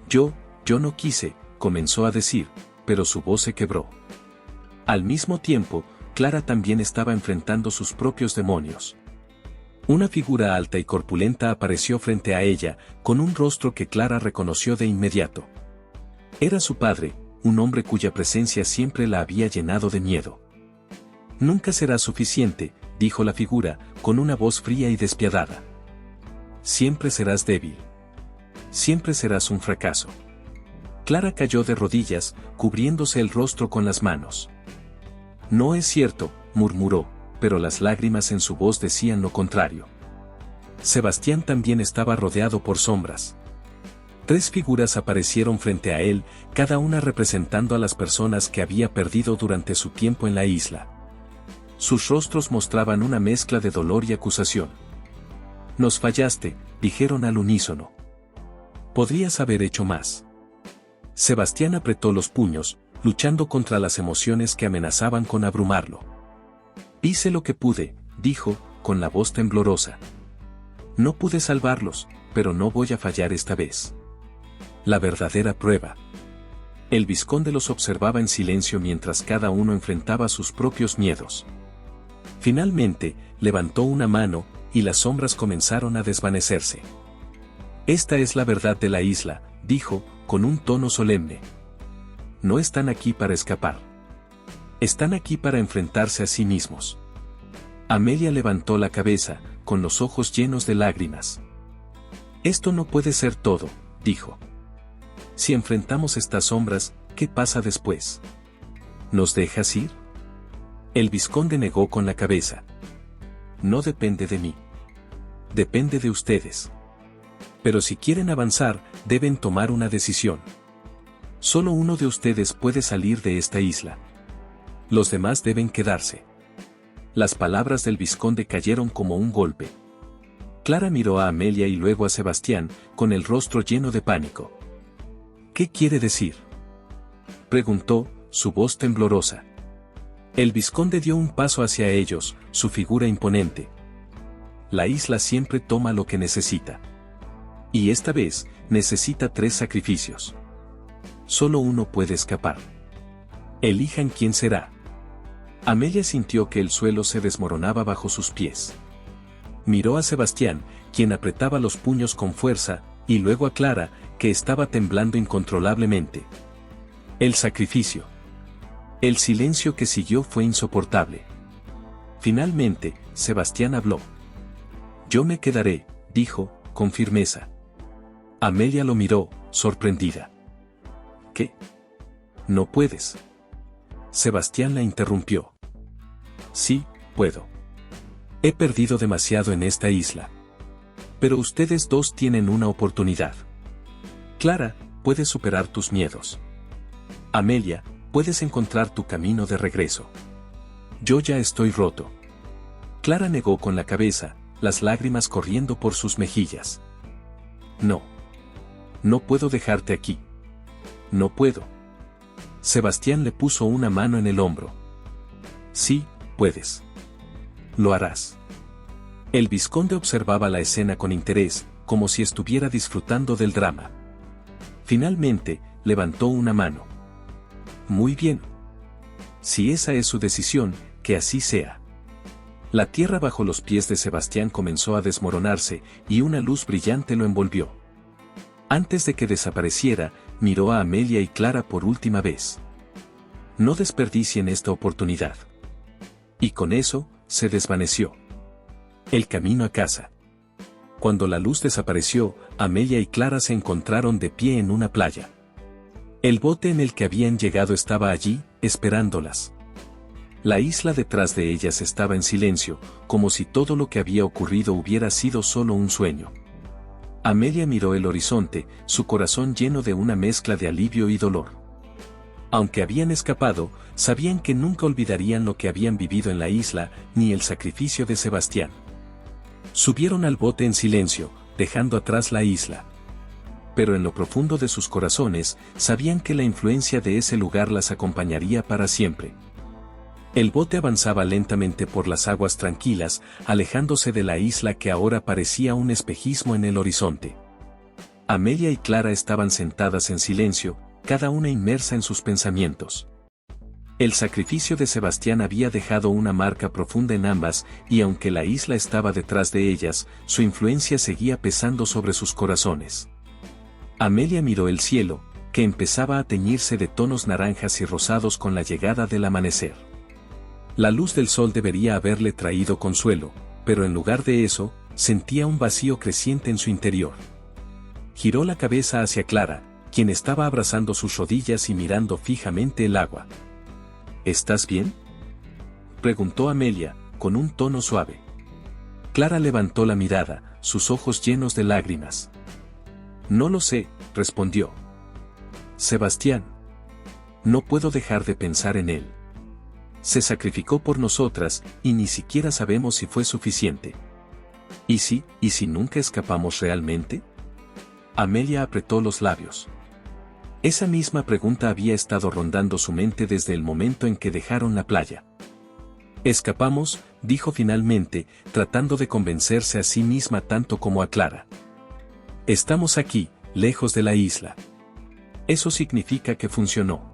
Yo no quise, comenzó a decir, pero su voz se quebró. Al mismo tiempo, Clara también estaba enfrentando sus propios demonios. Una figura alta y corpulenta apareció frente a ella, con un rostro que Clara reconoció de inmediato. Era su padre, un hombre cuya presencia siempre la había llenado de miedo. Nunca será suficiente, dijo la figura, con una voz fría y despiadada. Siempre serás débil. Siempre serás un fracaso. Clara cayó de rodillas, cubriéndose el rostro con las manos. No es cierto, murmuró, pero las lágrimas en su voz decían lo contrario. Sebastián también estaba rodeado por sombras. 3 figuras aparecieron frente a él, cada una representando a las personas que había perdido durante su tiempo en la isla. Sus rostros mostraban una mezcla de dolor y acusación. Nos fallaste, dijeron al unísono. Podrías haber hecho más. Sebastián apretó los puños, luchando contra las emociones que amenazaban con abrumarlo. Hice lo que pude, dijo, con la voz temblorosa. No pude salvarlos, pero no voy a fallar esta vez. La verdadera prueba. El vizconde los observaba en silencio mientras cada uno enfrentaba sus propios miedos. Finalmente, levantó una mano, y las sombras comenzaron a desvanecerse. Esta es la verdad de la isla, dijo, con un tono solemne. No están aquí para escapar. Están aquí para enfrentarse a sí mismos. Amelia levantó la cabeza, con los ojos llenos de lágrimas. Esto no puede ser todo, dijo. Si enfrentamos estas sombras, ¿qué pasa después? ¿Nos dejas ir? El vizconde negó con la cabeza. No depende de mí. Depende de ustedes. Pero si quieren avanzar, deben tomar una decisión. Solo uno de ustedes puede salir de esta isla. Los demás deben quedarse. Las palabras del vizconde cayeron como un golpe. Clara miró a Amelia y luego a Sebastián, con el rostro lleno de pánico. ¿Qué quiere decir?, preguntó, su voz temblorosa. El vizconde dio un paso hacia ellos, su figura imponente. La isla siempre toma lo que necesita. Y esta vez, necesita 3 sacrificios. Solo uno puede escapar. Elijan quién será. Amelia sintió que el suelo se desmoronaba bajo sus pies. Miró a Sebastián, quien apretaba los puños con fuerza, y luego a Clara, que estaba temblando incontrolablemente. El sacrificio. El silencio que siguió fue insoportable. Finalmente, Sebastián habló. Yo me quedaré, dijo, con firmeza. Amelia lo miró, sorprendida. ¿Qué? No puedes. Sebastián la interrumpió. Sí, puedo. He perdido demasiado en esta isla. Pero ustedes 2 tienen una oportunidad. Clara, puedes superar tus miedos. Amelia, puedes encontrar tu camino de regreso. Yo ya estoy roto. Clara negó con la cabeza, las lágrimas corriendo por sus mejillas. No. No puedo dejarte aquí. No puedo. Sebastián le puso una mano en el hombro. Sí, puedes. Lo harás. El vizconde observaba la escena con interés, como si estuviera disfrutando del drama. Finalmente, levantó una mano. Muy bien. Si esa es su decisión, que así sea. La tierra bajo los pies de Sebastián comenzó a desmoronarse, y una luz brillante lo envolvió. Antes de que desapareciera, miró a Amelia y Clara por última vez. No desperdicien esta oportunidad. Y con eso, se desvaneció. El camino a casa. Cuando la luz desapareció, Amelia y Clara se encontraron de pie en una playa. El bote en el que habían llegado estaba allí, esperándolas. La isla detrás de ellas estaba en silencio, como si todo lo que había ocurrido hubiera sido solo un sueño. Amelia miró el horizonte, su corazón lleno de una mezcla de alivio y dolor. Aunque habían escapado, sabían que nunca olvidarían lo que habían vivido en la isla, ni el sacrificio de Sebastián. Subieron al bote en silencio, dejando atrás la isla. Pero en lo profundo de sus corazones, sabían que la influencia de ese lugar las acompañaría para siempre. El bote avanzaba lentamente por las aguas tranquilas, alejándose de la isla que ahora parecía un espejismo en el horizonte. Amelia y Clara estaban sentadas en silencio, cada una inmersa en sus pensamientos. El sacrificio de Sebastián había dejado una marca profunda en ambas, y aunque la isla estaba detrás de ellas, su influencia seguía pesando sobre sus corazones. Amelia miró el cielo, que empezaba a teñirse de tonos naranjas y rosados con la llegada del amanecer. La luz del sol debería haberle traído consuelo, pero en lugar de eso, sentía un vacío creciente en su interior. Giró la cabeza hacia Clara, quien estaba abrazando sus rodillas y mirando fijamente el agua. ¿Estás bien?, preguntó Amelia, con un tono suave. Clara levantó la mirada, sus ojos llenos de lágrimas. No lo sé, respondió. Sebastián. No puedo dejar de pensar en él. Se sacrificó por nosotras, y ni siquiera sabemos si fue suficiente. ¿Y si nunca escapamos realmente? Amelia apretó los labios. Esa misma pregunta había estado rondando su mente desde el momento en que dejaron la playa. Escapamos, dijo finalmente, tratando de convencerse a sí misma tanto como a Clara. Estamos aquí, lejos de la isla. Eso significa que funcionó.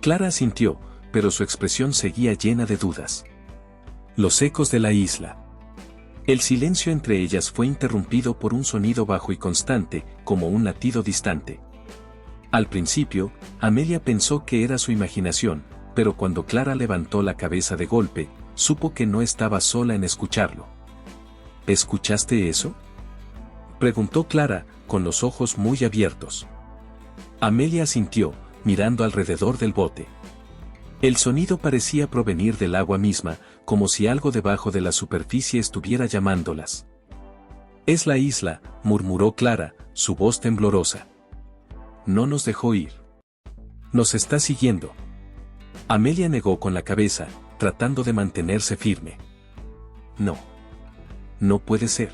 Clara asintió, pero su expresión seguía llena de dudas. Los ecos de la isla. El silencio entre ellas fue interrumpido por un sonido bajo y constante, como un latido distante. Al principio, Amelia pensó que era su imaginación, pero cuando Clara levantó la cabeza de golpe, supo que no estaba sola en escucharlo. ¿Escuchaste eso?, preguntó Clara, con los ojos muy abiertos. Amelia asintió, mirando alrededor del bote. El sonido parecía provenir del agua misma, como si algo debajo de la superficie estuviera llamándolas. Es la isla, murmuró Clara, su voz temblorosa. No nos dejó ir. Nos está siguiendo. Amelia negó con la cabeza, tratando de mantenerse firme. No. No puede ser.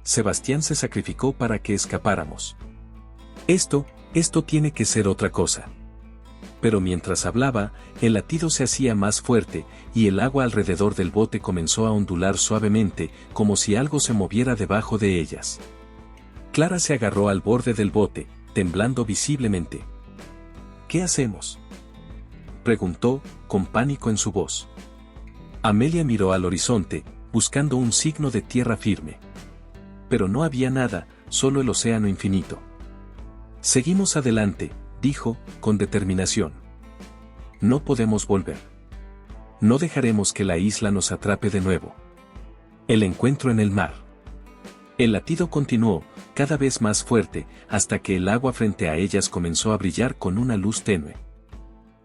Sebastián se sacrificó para que escapáramos. Esto tiene que ser otra cosa. Pero mientras hablaba, el latido se hacía más fuerte, y el agua alrededor del bote comenzó a ondular suavemente, como si algo se moviera debajo de ellas. Clara se agarró al borde del bote, temblando visiblemente. ¿Qué hacemos?, preguntó, con pánico en su voz. Amelia miró al horizonte, buscando un signo de tierra firme. Pero no había nada, solo el océano infinito. Seguimos adelante, dijo, con determinación. No podemos volver. No dejaremos que la isla nos atrape de nuevo. El encuentro en el mar. El latido continuó, cada vez más fuerte, hasta que el agua frente a ellas comenzó a brillar con una luz tenue.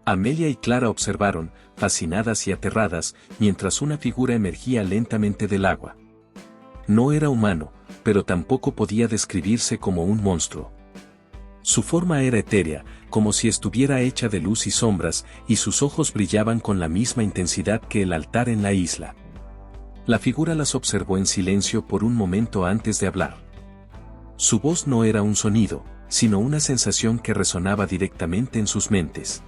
Amelia y Clara observaron, fascinadas y aterradas, mientras una figura emergía lentamente del agua. No era humano, pero tampoco podía describirse como un monstruo. Su forma era etérea, como si estuviera hecha de luz y sombras, y sus ojos brillaban con la misma intensidad que el altar en la isla. La figura las observó en silencio por un momento antes de hablar. Su voz no era un sonido, sino una sensación que resonaba directamente en sus mentes.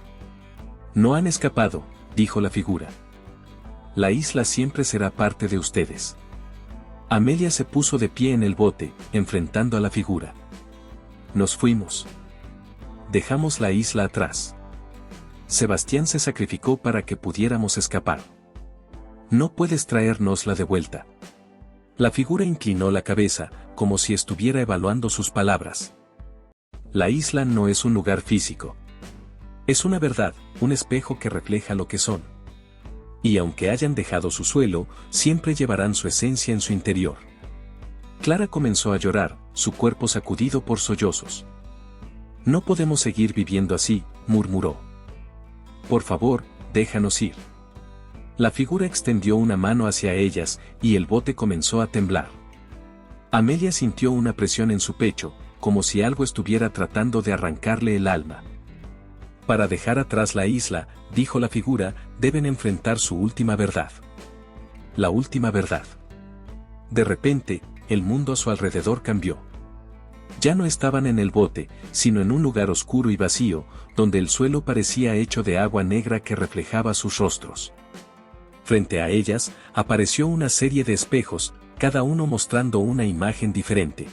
No han escapado, dijo la figura. La isla siempre será parte de ustedes. Amelia se puso de pie en el bote, enfrentando a la figura. Nos fuimos. Dejamos la isla atrás. Sebastián se sacrificó para que pudiéramos escapar. No puedes traérnosla de vuelta. La figura inclinó la cabeza, como si estuviera evaluando sus palabras. La isla no es un lugar físico. Es una verdad, un espejo que refleja lo que son. Y aunque hayan dejado su suelo, siempre llevarán su esencia en su interior. Clara comenzó a llorar, su cuerpo sacudido por sollozos. No podemos seguir viviendo así, murmuró. Por favor, déjanos ir. La figura extendió una mano hacia ellas, y el bote comenzó a temblar. Amelia sintió una presión en su pecho, como si algo estuviera tratando de arrancarle el alma. Para dejar atrás la isla, dijo la figura, deben enfrentar su última verdad. La última verdad. De repente, el mundo a su alrededor cambió. Ya no estaban en el bote, sino en un lugar oscuro y vacío, donde el suelo parecía hecho de agua negra que reflejaba sus rostros. Frente a ellas, apareció una serie de espejos, cada uno mostrando una imagen diferente.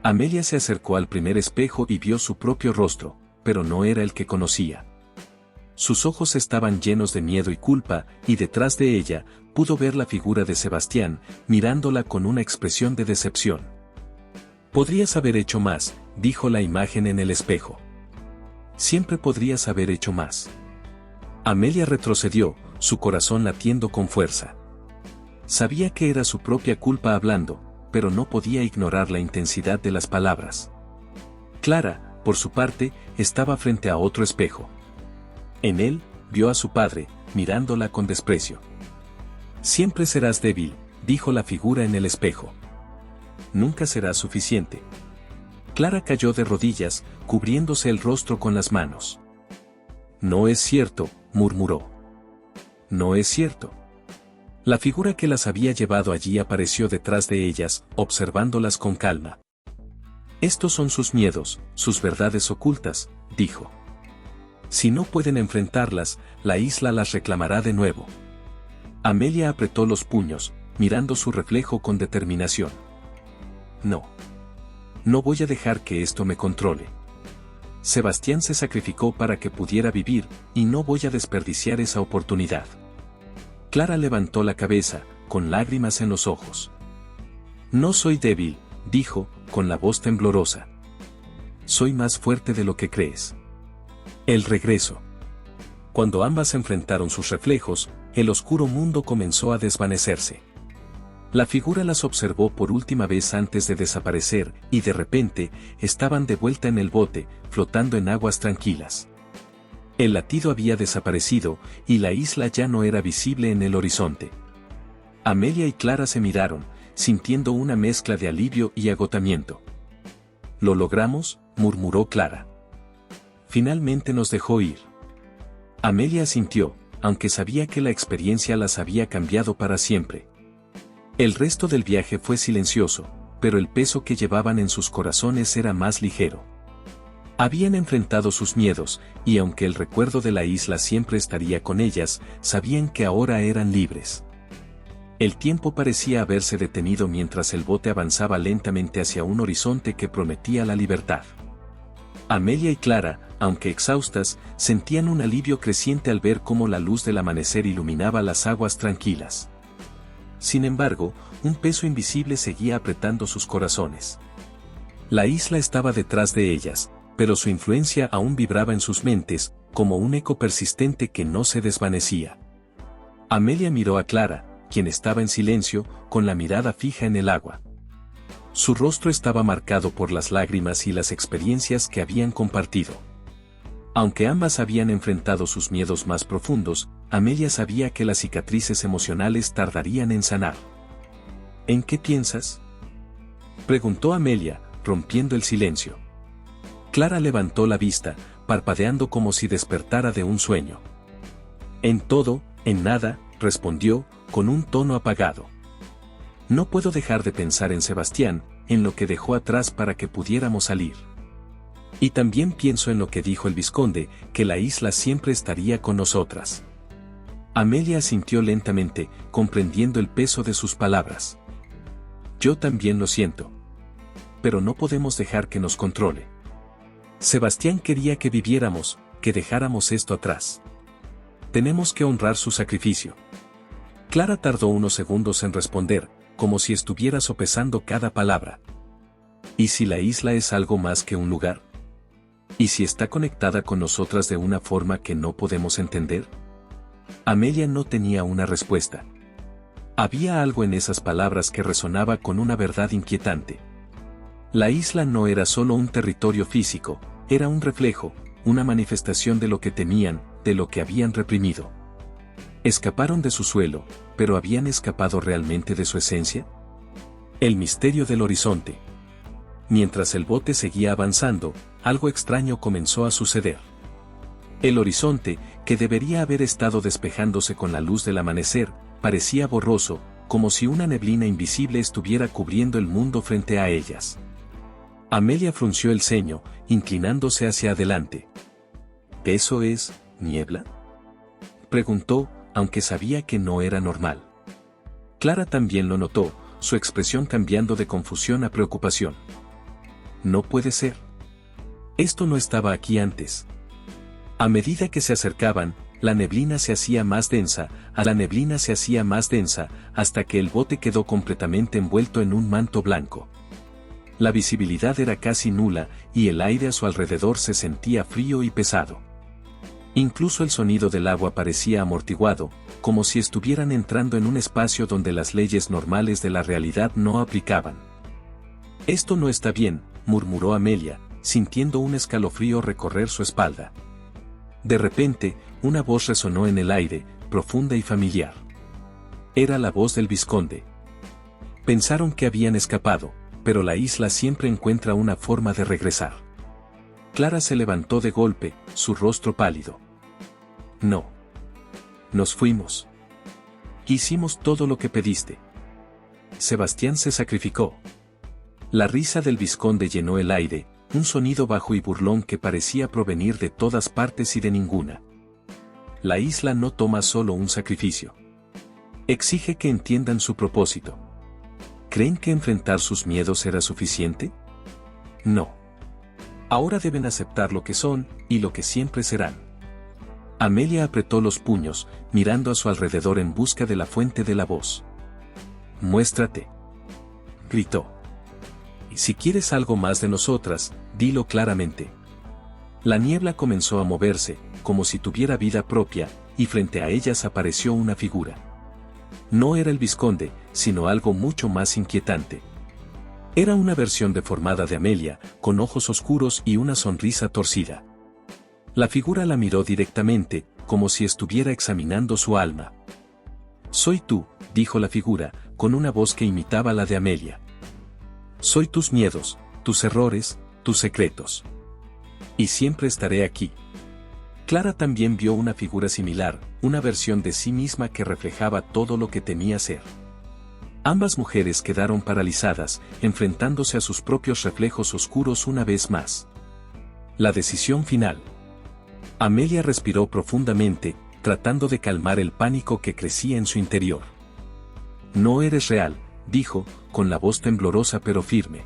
Amelia se acercó al primer espejo y vio su propio rostro, pero no era el que conocía. Sus ojos estaban llenos de miedo y culpa, y detrás de ella, pudo ver la figura de Sebastián, mirándola con una expresión de decepción. Podrías haber hecho más, dijo la imagen en el espejo. Siempre podrías haber hecho más. Amelia retrocedió, su corazón latiendo con fuerza. Sabía que era su propia culpa hablando, pero no podía ignorar la intensidad de las palabras. Clara, por su parte, estaba frente a otro espejo. En él, vio a su padre, mirándola con desprecio. Siempre serás débil, dijo la figura en el espejo. Nunca serás suficiente. Clara cayó de rodillas, cubriéndose el rostro con las manos. No es cierto, murmuró. No es cierto. La figura que las había llevado allí apareció detrás de ellas, observándolas con calma. Estos son sus miedos, sus verdades ocultas, dijo. Si no pueden enfrentarlas, la isla las reclamará de nuevo. Amelia apretó los puños, mirando su reflejo con determinación. No. No voy a dejar que esto me controle. Sebastián se sacrificó para que pudiera vivir, y no voy a desperdiciar esa oportunidad. Clara levantó la cabeza, con lágrimas en los ojos. No soy débil, dijo, con la voz temblorosa. Soy más fuerte de lo que crees. El regreso. Cuando ambas enfrentaron sus reflejos, el oscuro mundo comenzó a desvanecerse. La figura las observó por última vez antes de desaparecer, y de repente, estaban de vuelta en el bote, flotando en aguas tranquilas. El latido había desaparecido, y la isla ya no era visible en el horizonte. Amelia y Clara se miraron, sintiendo una mezcla de alivio y agotamiento. «¿Lo logramos?», murmuró Clara. Finalmente nos dejó ir. Amelia asintió, aunque sabía que la experiencia las había cambiado para siempre. El resto del viaje fue silencioso, pero el peso que llevaban en sus corazones era más ligero. Habían enfrentado sus miedos, y aunque el recuerdo de la isla siempre estaría con ellas, sabían que ahora eran libres. El tiempo parecía haberse detenido mientras el bote avanzaba lentamente hacia un horizonte que prometía la libertad. Amelia y Clara, aunque exhaustas, sentían un alivio creciente al ver cómo la luz del amanecer iluminaba las aguas tranquilas. Sin embargo, un peso invisible seguía apretando sus corazones. La isla estaba detrás de ellas, pero su influencia aún vibraba en sus mentes, como un eco persistente que no se desvanecía. Amelia miró a Clara, quien estaba en silencio, con la mirada fija en el agua. Su rostro estaba marcado por las lágrimas y las experiencias que habían compartido. Aunque ambas habían enfrentado sus miedos más profundos, Amelia sabía que las cicatrices emocionales tardarían en sanar. ¿En qué piensas?, preguntó Amelia, rompiendo el silencio. Clara levantó la vista, parpadeando como si despertara de un sueño. En todo, en nada, respondió, con un tono apagado. No puedo dejar de pensar en Sebastián, en lo que dejó atrás para que pudiéramos salir. Y también pienso en lo que dijo el vizconde, que la isla siempre estaría con nosotras. Amelia asintió lentamente, comprendiendo el peso de sus palabras. Yo también lo siento. Pero no podemos dejar que nos controle. Sebastián quería que viviéramos, que dejáramos esto atrás. Tenemos que honrar su sacrificio. Clara tardó unos segundos en responder, como si estuviera sopesando cada palabra. ¿Y si la isla es algo más que un lugar? ¿Y si está conectada con nosotras de una forma que no podemos entender? Amelia no tenía una respuesta. Había algo en esas palabras que resonaba con una verdad inquietante. La isla no era solo un territorio físico, era un reflejo, una manifestación de lo que temían, de lo que habían reprimido. Escaparon de su suelo, pero ¿habían escapado realmente de su esencia? El misterio del horizonte. Mientras el bote seguía avanzando, algo extraño comenzó a suceder. El horizonte, que debería haber estado despejándose con la luz del amanecer, parecía borroso, como si una neblina invisible estuviera cubriendo el mundo frente a ellas. Amelia frunció el ceño, inclinándose hacia adelante. ¿Eso es niebla?, preguntó, aunque sabía que no era normal. Clara también lo notó, su expresión cambiando de confusión a preocupación. No puede ser. Esto no estaba aquí antes. A medida que se acercaban, la neblina se hacía más densa, hasta que el bote quedó completamente envuelto en un manto blanco. La visibilidad era casi nula, y el aire a su alrededor se sentía frío y pesado. Incluso el sonido del agua parecía amortiguado, como si estuvieran entrando en un espacio donde las leyes normales de la realidad no aplicaban. Esto no está bien, murmuró Amelia, sintiendo un escalofrío recorrer su espalda. De repente, una voz resonó en el aire, profunda y familiar. Era la voz del vizconde. Pensaron que habían escapado, pero la isla siempre encuentra una forma de regresar. Clara se levantó de golpe, su rostro pálido. No. Nos fuimos. Hicimos todo lo que pediste. Sebastián se sacrificó. La risa del vizconde llenó el aire, un sonido bajo y burlón que parecía provenir de todas partes y de ninguna. La isla no toma solo un sacrificio. Exige que entiendan su propósito. ¿Creen que enfrentar sus miedos era suficiente? No. Ahora deben aceptar lo que son, y lo que siempre serán. Amelia apretó los puños, mirando a su alrededor en busca de la fuente de la voz. «Muéstrate», gritó. «Y si quieres algo más de nosotras, dilo claramente». La niebla comenzó a moverse, como si tuviera vida propia, y frente a ellas apareció una figura. No era el vizconde, sino algo mucho más inquietante. Era una versión deformada de Amelia, con ojos oscuros y una sonrisa torcida. La figura la miró directamente, como si estuviera examinando su alma. «Soy tú», dijo la figura, con una voz que imitaba la de Amelia. «Soy tus miedos, tus errores, tus secretos. Y siempre estaré aquí». Clara también vio una figura similar, una versión de sí misma que reflejaba todo lo que temía ser. Ambas mujeres quedaron paralizadas, enfrentándose a sus propios reflejos oscuros una vez más. La decisión final. Amelia respiró profundamente, tratando de calmar el pánico que crecía en su interior. «No eres real», dijo, con la voz temblorosa pero firme.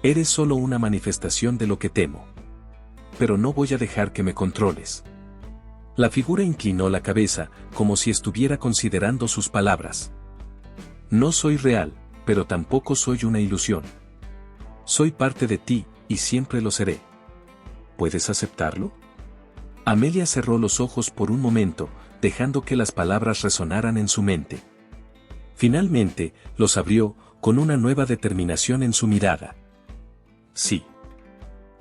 «Eres solo una manifestación de lo que temo. Pero no voy a dejar que me controles». La figura inclinó la cabeza, como si estuviera considerando sus palabras. «No soy real, pero tampoco soy una ilusión. Soy parte de ti, y siempre lo seré. ¿Puedes aceptarlo?». Amelia cerró los ojos por un momento, dejando que las palabras resonaran en su mente. Finalmente, los abrió, con una nueva determinación en su mirada. «Sí.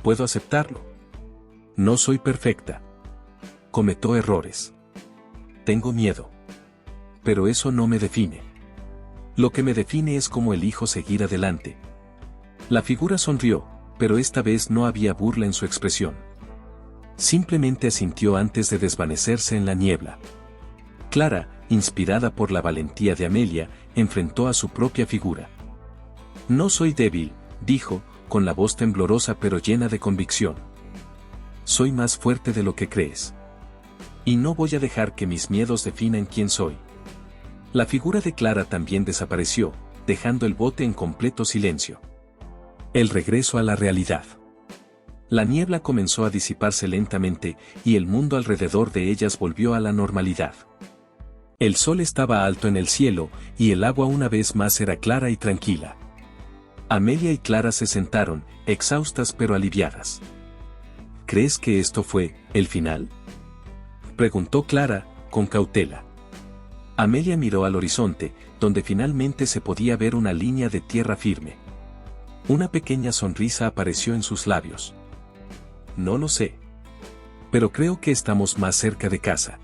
Puedo aceptarlo. No soy perfecta. Cometo errores. Tengo miedo. Pero eso no me define. Lo que me define es cómo elijo seguir adelante». La figura sonrió, pero esta vez no había burla en su expresión. Simplemente asintió antes de desvanecerse en la niebla. Clara, inspirada por la valentía de Amelia, enfrentó a su propia figura. «No soy débil», dijo, con la voz temblorosa pero llena de convicción. «Soy más fuerte de lo que crees. Y no voy a dejar que mis miedos definan quién soy». La figura de Clara también desapareció, dejando el bote en completo silencio. El regreso a la realidad. La niebla comenzó a disiparse lentamente, y el mundo alrededor de ellas volvió a la normalidad. El sol estaba alto en el cielo, y el agua una vez más era clara y tranquila. Amelia y Clara se sentaron, exhaustas pero aliviadas. ¿Crees que esto fue el final?, preguntó Clara, con cautela. Amelia miró al horizonte, donde finalmente se podía ver una línea de tierra firme. Una pequeña sonrisa apareció en sus labios. No lo sé. Pero creo que estamos más cerca de casa.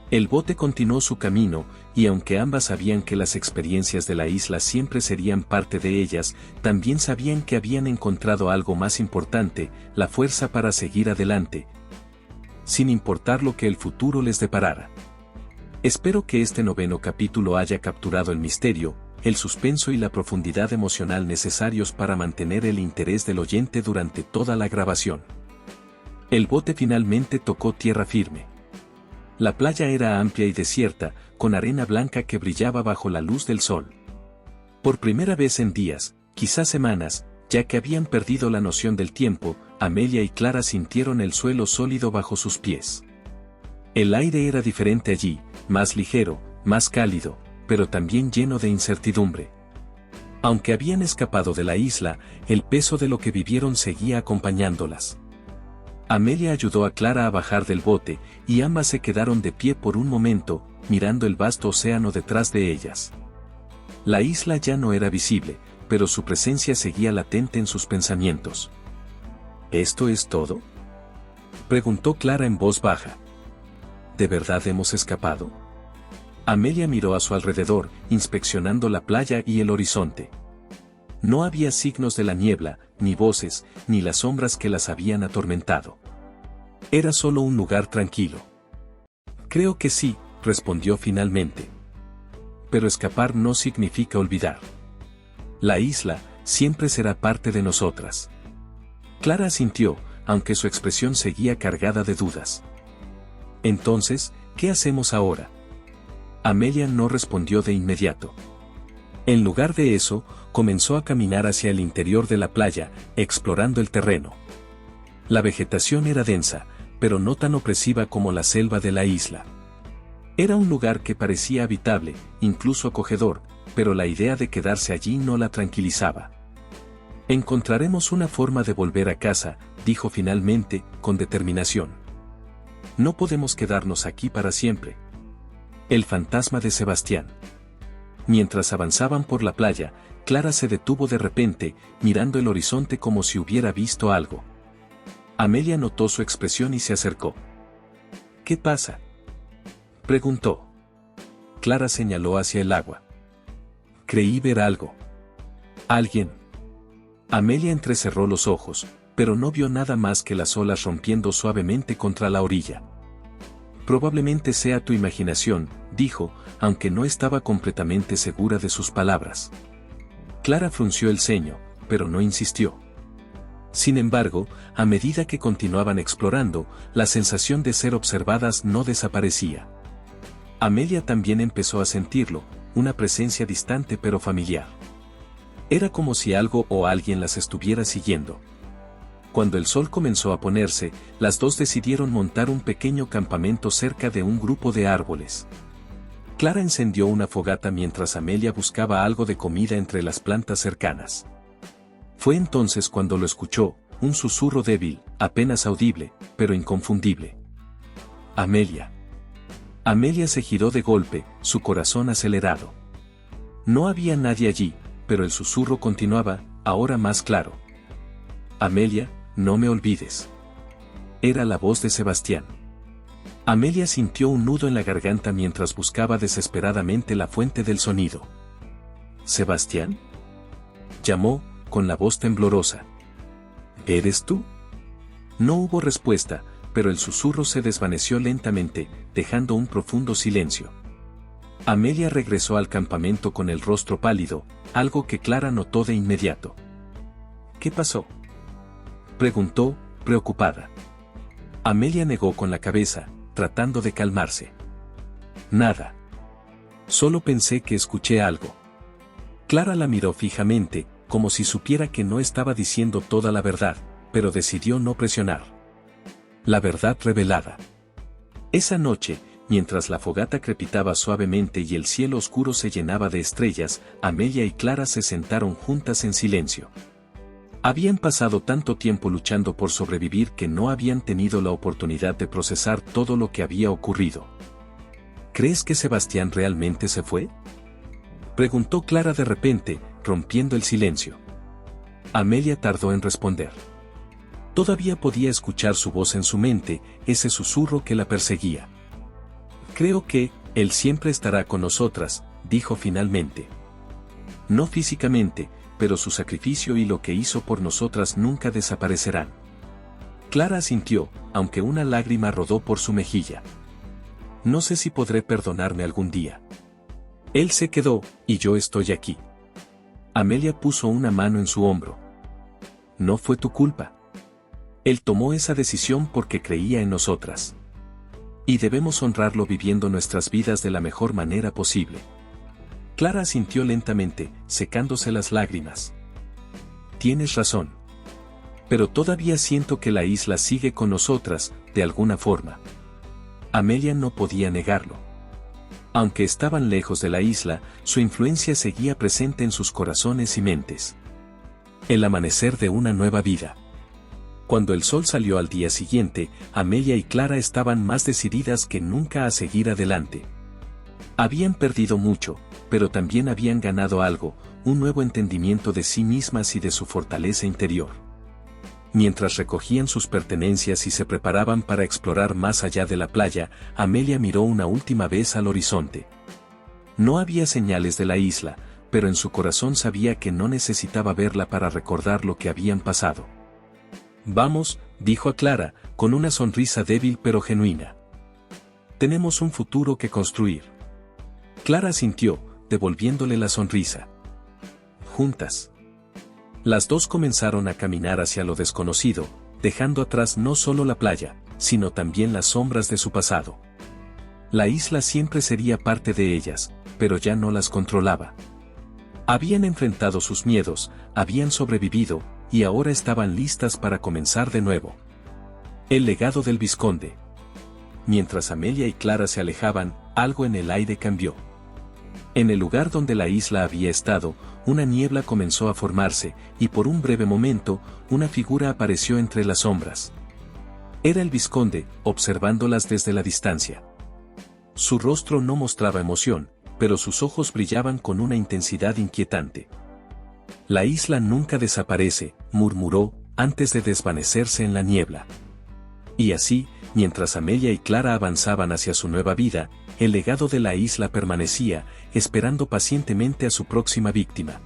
El bote continuó su camino, y aunque ambas sabían que las experiencias de la isla siempre serían parte de ellas, también sabían que habían encontrado algo más importante, la fuerza para seguir adelante, sin importar lo que el futuro les deparara. Espero que este 9º capítulo haya capturado el misterio, el suspenso y la profundidad emocional necesarios para mantener el interés del oyente durante toda la grabación. El bote finalmente tocó tierra firme. La playa era amplia y desierta, con arena blanca que brillaba bajo la luz del sol. Por primera vez en días, quizás semanas, ya que habían perdido la noción del tiempo, Amelia y Clara sintieron el suelo sólido bajo sus pies. El aire era diferente allí, más ligero, más cálido, pero también lleno de incertidumbre. Aunque habían escapado de la isla, el peso de lo que vivieron seguía acompañándolas. Amelia ayudó a Clara a bajar del bote, y ambas se quedaron de pie por un momento, mirando el vasto océano detrás de ellas. La isla ya no era visible, pero su presencia seguía latente en sus pensamientos. ¿Esto es todo?, preguntó Clara en voz baja. ¿De verdad hemos escapado? Amelia miró a su alrededor, inspeccionando la playa y el horizonte. No había signos de la niebla, ni voces, ni las sombras que las habían atormentado. Era solo un lugar tranquilo. Creo que sí, respondió finalmente. Pero escapar no significa olvidar. La isla siempre será parte de nosotras. Clara asintió, aunque su expresión seguía cargada de dudas. Entonces, ¿qué hacemos ahora? Amelia no respondió de inmediato. En lugar de eso, comenzó a caminar hacia el interior de la playa, explorando el terreno. La vegetación era densa, pero no tan opresiva como la selva de la isla. Era un lugar que parecía habitable, incluso acogedor, pero la idea de quedarse allí no la tranquilizaba. Encontraremos una forma de volver a casa, dijo finalmente, con determinación. No podemos quedarnos aquí para siempre. El fantasma de Sebastián. Mientras avanzaban por la playa, Clara se detuvo de repente, mirando el horizonte como si hubiera visto algo. Amelia notó su expresión y se acercó. ¿Qué pasa?, preguntó. Clara señaló hacia el agua. Creí ver algo. ¿Alguien? Amelia entrecerró los ojos, pero no vio nada más que las olas rompiendo suavemente contra la orilla. Probablemente sea tu imaginación, dijo, aunque no estaba completamente segura de sus palabras. Clara frunció el ceño, pero no insistió. Sin embargo, a medida que continuaban explorando, la sensación de ser observadas no desaparecía. Amelia también empezó a sentirlo, una presencia distante pero familiar. Era como si algo o alguien las estuviera siguiendo. Cuando el sol comenzó a ponerse, las dos decidieron montar un pequeño campamento cerca de un grupo de árboles. Clara encendió una fogata mientras Amelia buscaba algo de comida entre las plantas cercanas. Fue entonces cuando lo escuchó, un susurro débil, apenas audible, pero inconfundible. Amelia. Amelia se giró de golpe, su corazón acelerado. No había nadie allí, pero el susurro continuaba, ahora más claro. Amelia, no me olvides. Era la voz de Sebastián. Amelia sintió un nudo en la garganta mientras buscaba desesperadamente la fuente del sonido. ¿Sebastián?, llamó, con la voz temblorosa. ¿Eres tú? No hubo respuesta, pero el susurro se desvaneció lentamente, dejando un profundo silencio. Amelia regresó al campamento con el rostro pálido, algo que Clara notó de inmediato. ¿Qué pasó?, preguntó, preocupada. Amelia negó con la cabeza, tratando de calmarse. Nada. Solo pensé que escuché algo. Clara la miró fijamente, como si supiera que no estaba diciendo toda la verdad, pero decidió no presionar. La verdad revelada. Esa noche, mientras la fogata crepitaba suavemente y el cielo oscuro se llenaba de estrellas, Amelia y Clara se sentaron juntas en silencio. Habían pasado tanto tiempo luchando por sobrevivir que no habían tenido la oportunidad de procesar todo lo que había ocurrido. ¿Crees que Sebastián realmente se fue?, preguntó Clara de repente, rompiendo el silencio. Amelia tardó en responder. Todavía podía escuchar su voz en su mente, ese susurro que la perseguía. Creo que, él siempre estará con nosotras, dijo finalmente. No físicamente, pero su sacrificio y lo que hizo por nosotras nunca desaparecerán. Clara asintió, aunque una lágrima rodó por su mejilla. No sé si podré perdonarme algún día. Él se quedó, y yo estoy aquí. Amelia puso una mano en su hombro. No fue tu culpa. Él tomó esa decisión porque creía en nosotras. Y debemos honrarlo viviendo nuestras vidas de la mejor manera posible. Clara asintió lentamente, secándose las lágrimas. Tienes razón. Pero todavía siento que la isla sigue con nosotras, de alguna forma. Amelia no podía negarlo. Aunque estaban lejos de la isla, su influencia seguía presente en sus corazones y mentes. El amanecer de una nueva vida. Cuando el sol salió al día siguiente, Amelia y Clara estaban más decididas que nunca a seguir adelante. Habían perdido mucho, pero también habían ganado algo, un nuevo entendimiento de sí mismas y de su fortaleza interior. Mientras recogían sus pertenencias y se preparaban para explorar más allá de la playa, Amelia miró una última vez al horizonte. No había señales de la isla, pero en su corazón sabía que no necesitaba verla para recordar lo que habían pasado. Vamos, dijo a Clara, con una sonrisa débil pero genuina. Tenemos un futuro que construir. Clara asintió, devolviéndole la sonrisa. Juntas. Las dos comenzaron a caminar hacia lo desconocido, dejando atrás no solo la playa, sino también las sombras de su pasado. La isla siempre sería parte de ellas, pero ya no las controlaba. Habían enfrentado sus miedos, habían sobrevivido, y ahora estaban listas para comenzar de nuevo. El legado del vizconde. Mientras Amelia y Clara se alejaban, algo en el aire cambió. En el lugar donde la isla había estado, una niebla comenzó a formarse, y por un breve momento, una figura apareció entre las sombras. Era el vizconde, observándolas desde la distancia. Su rostro no mostraba emoción, pero sus ojos brillaban con una intensidad inquietante. La isla nunca desaparece, murmuró, antes de desvanecerse en la niebla. Y así, mientras Amelia y Clara avanzaban hacia su nueva vida, el legado de la isla permanecía, esperando pacientemente a su próxima víctima.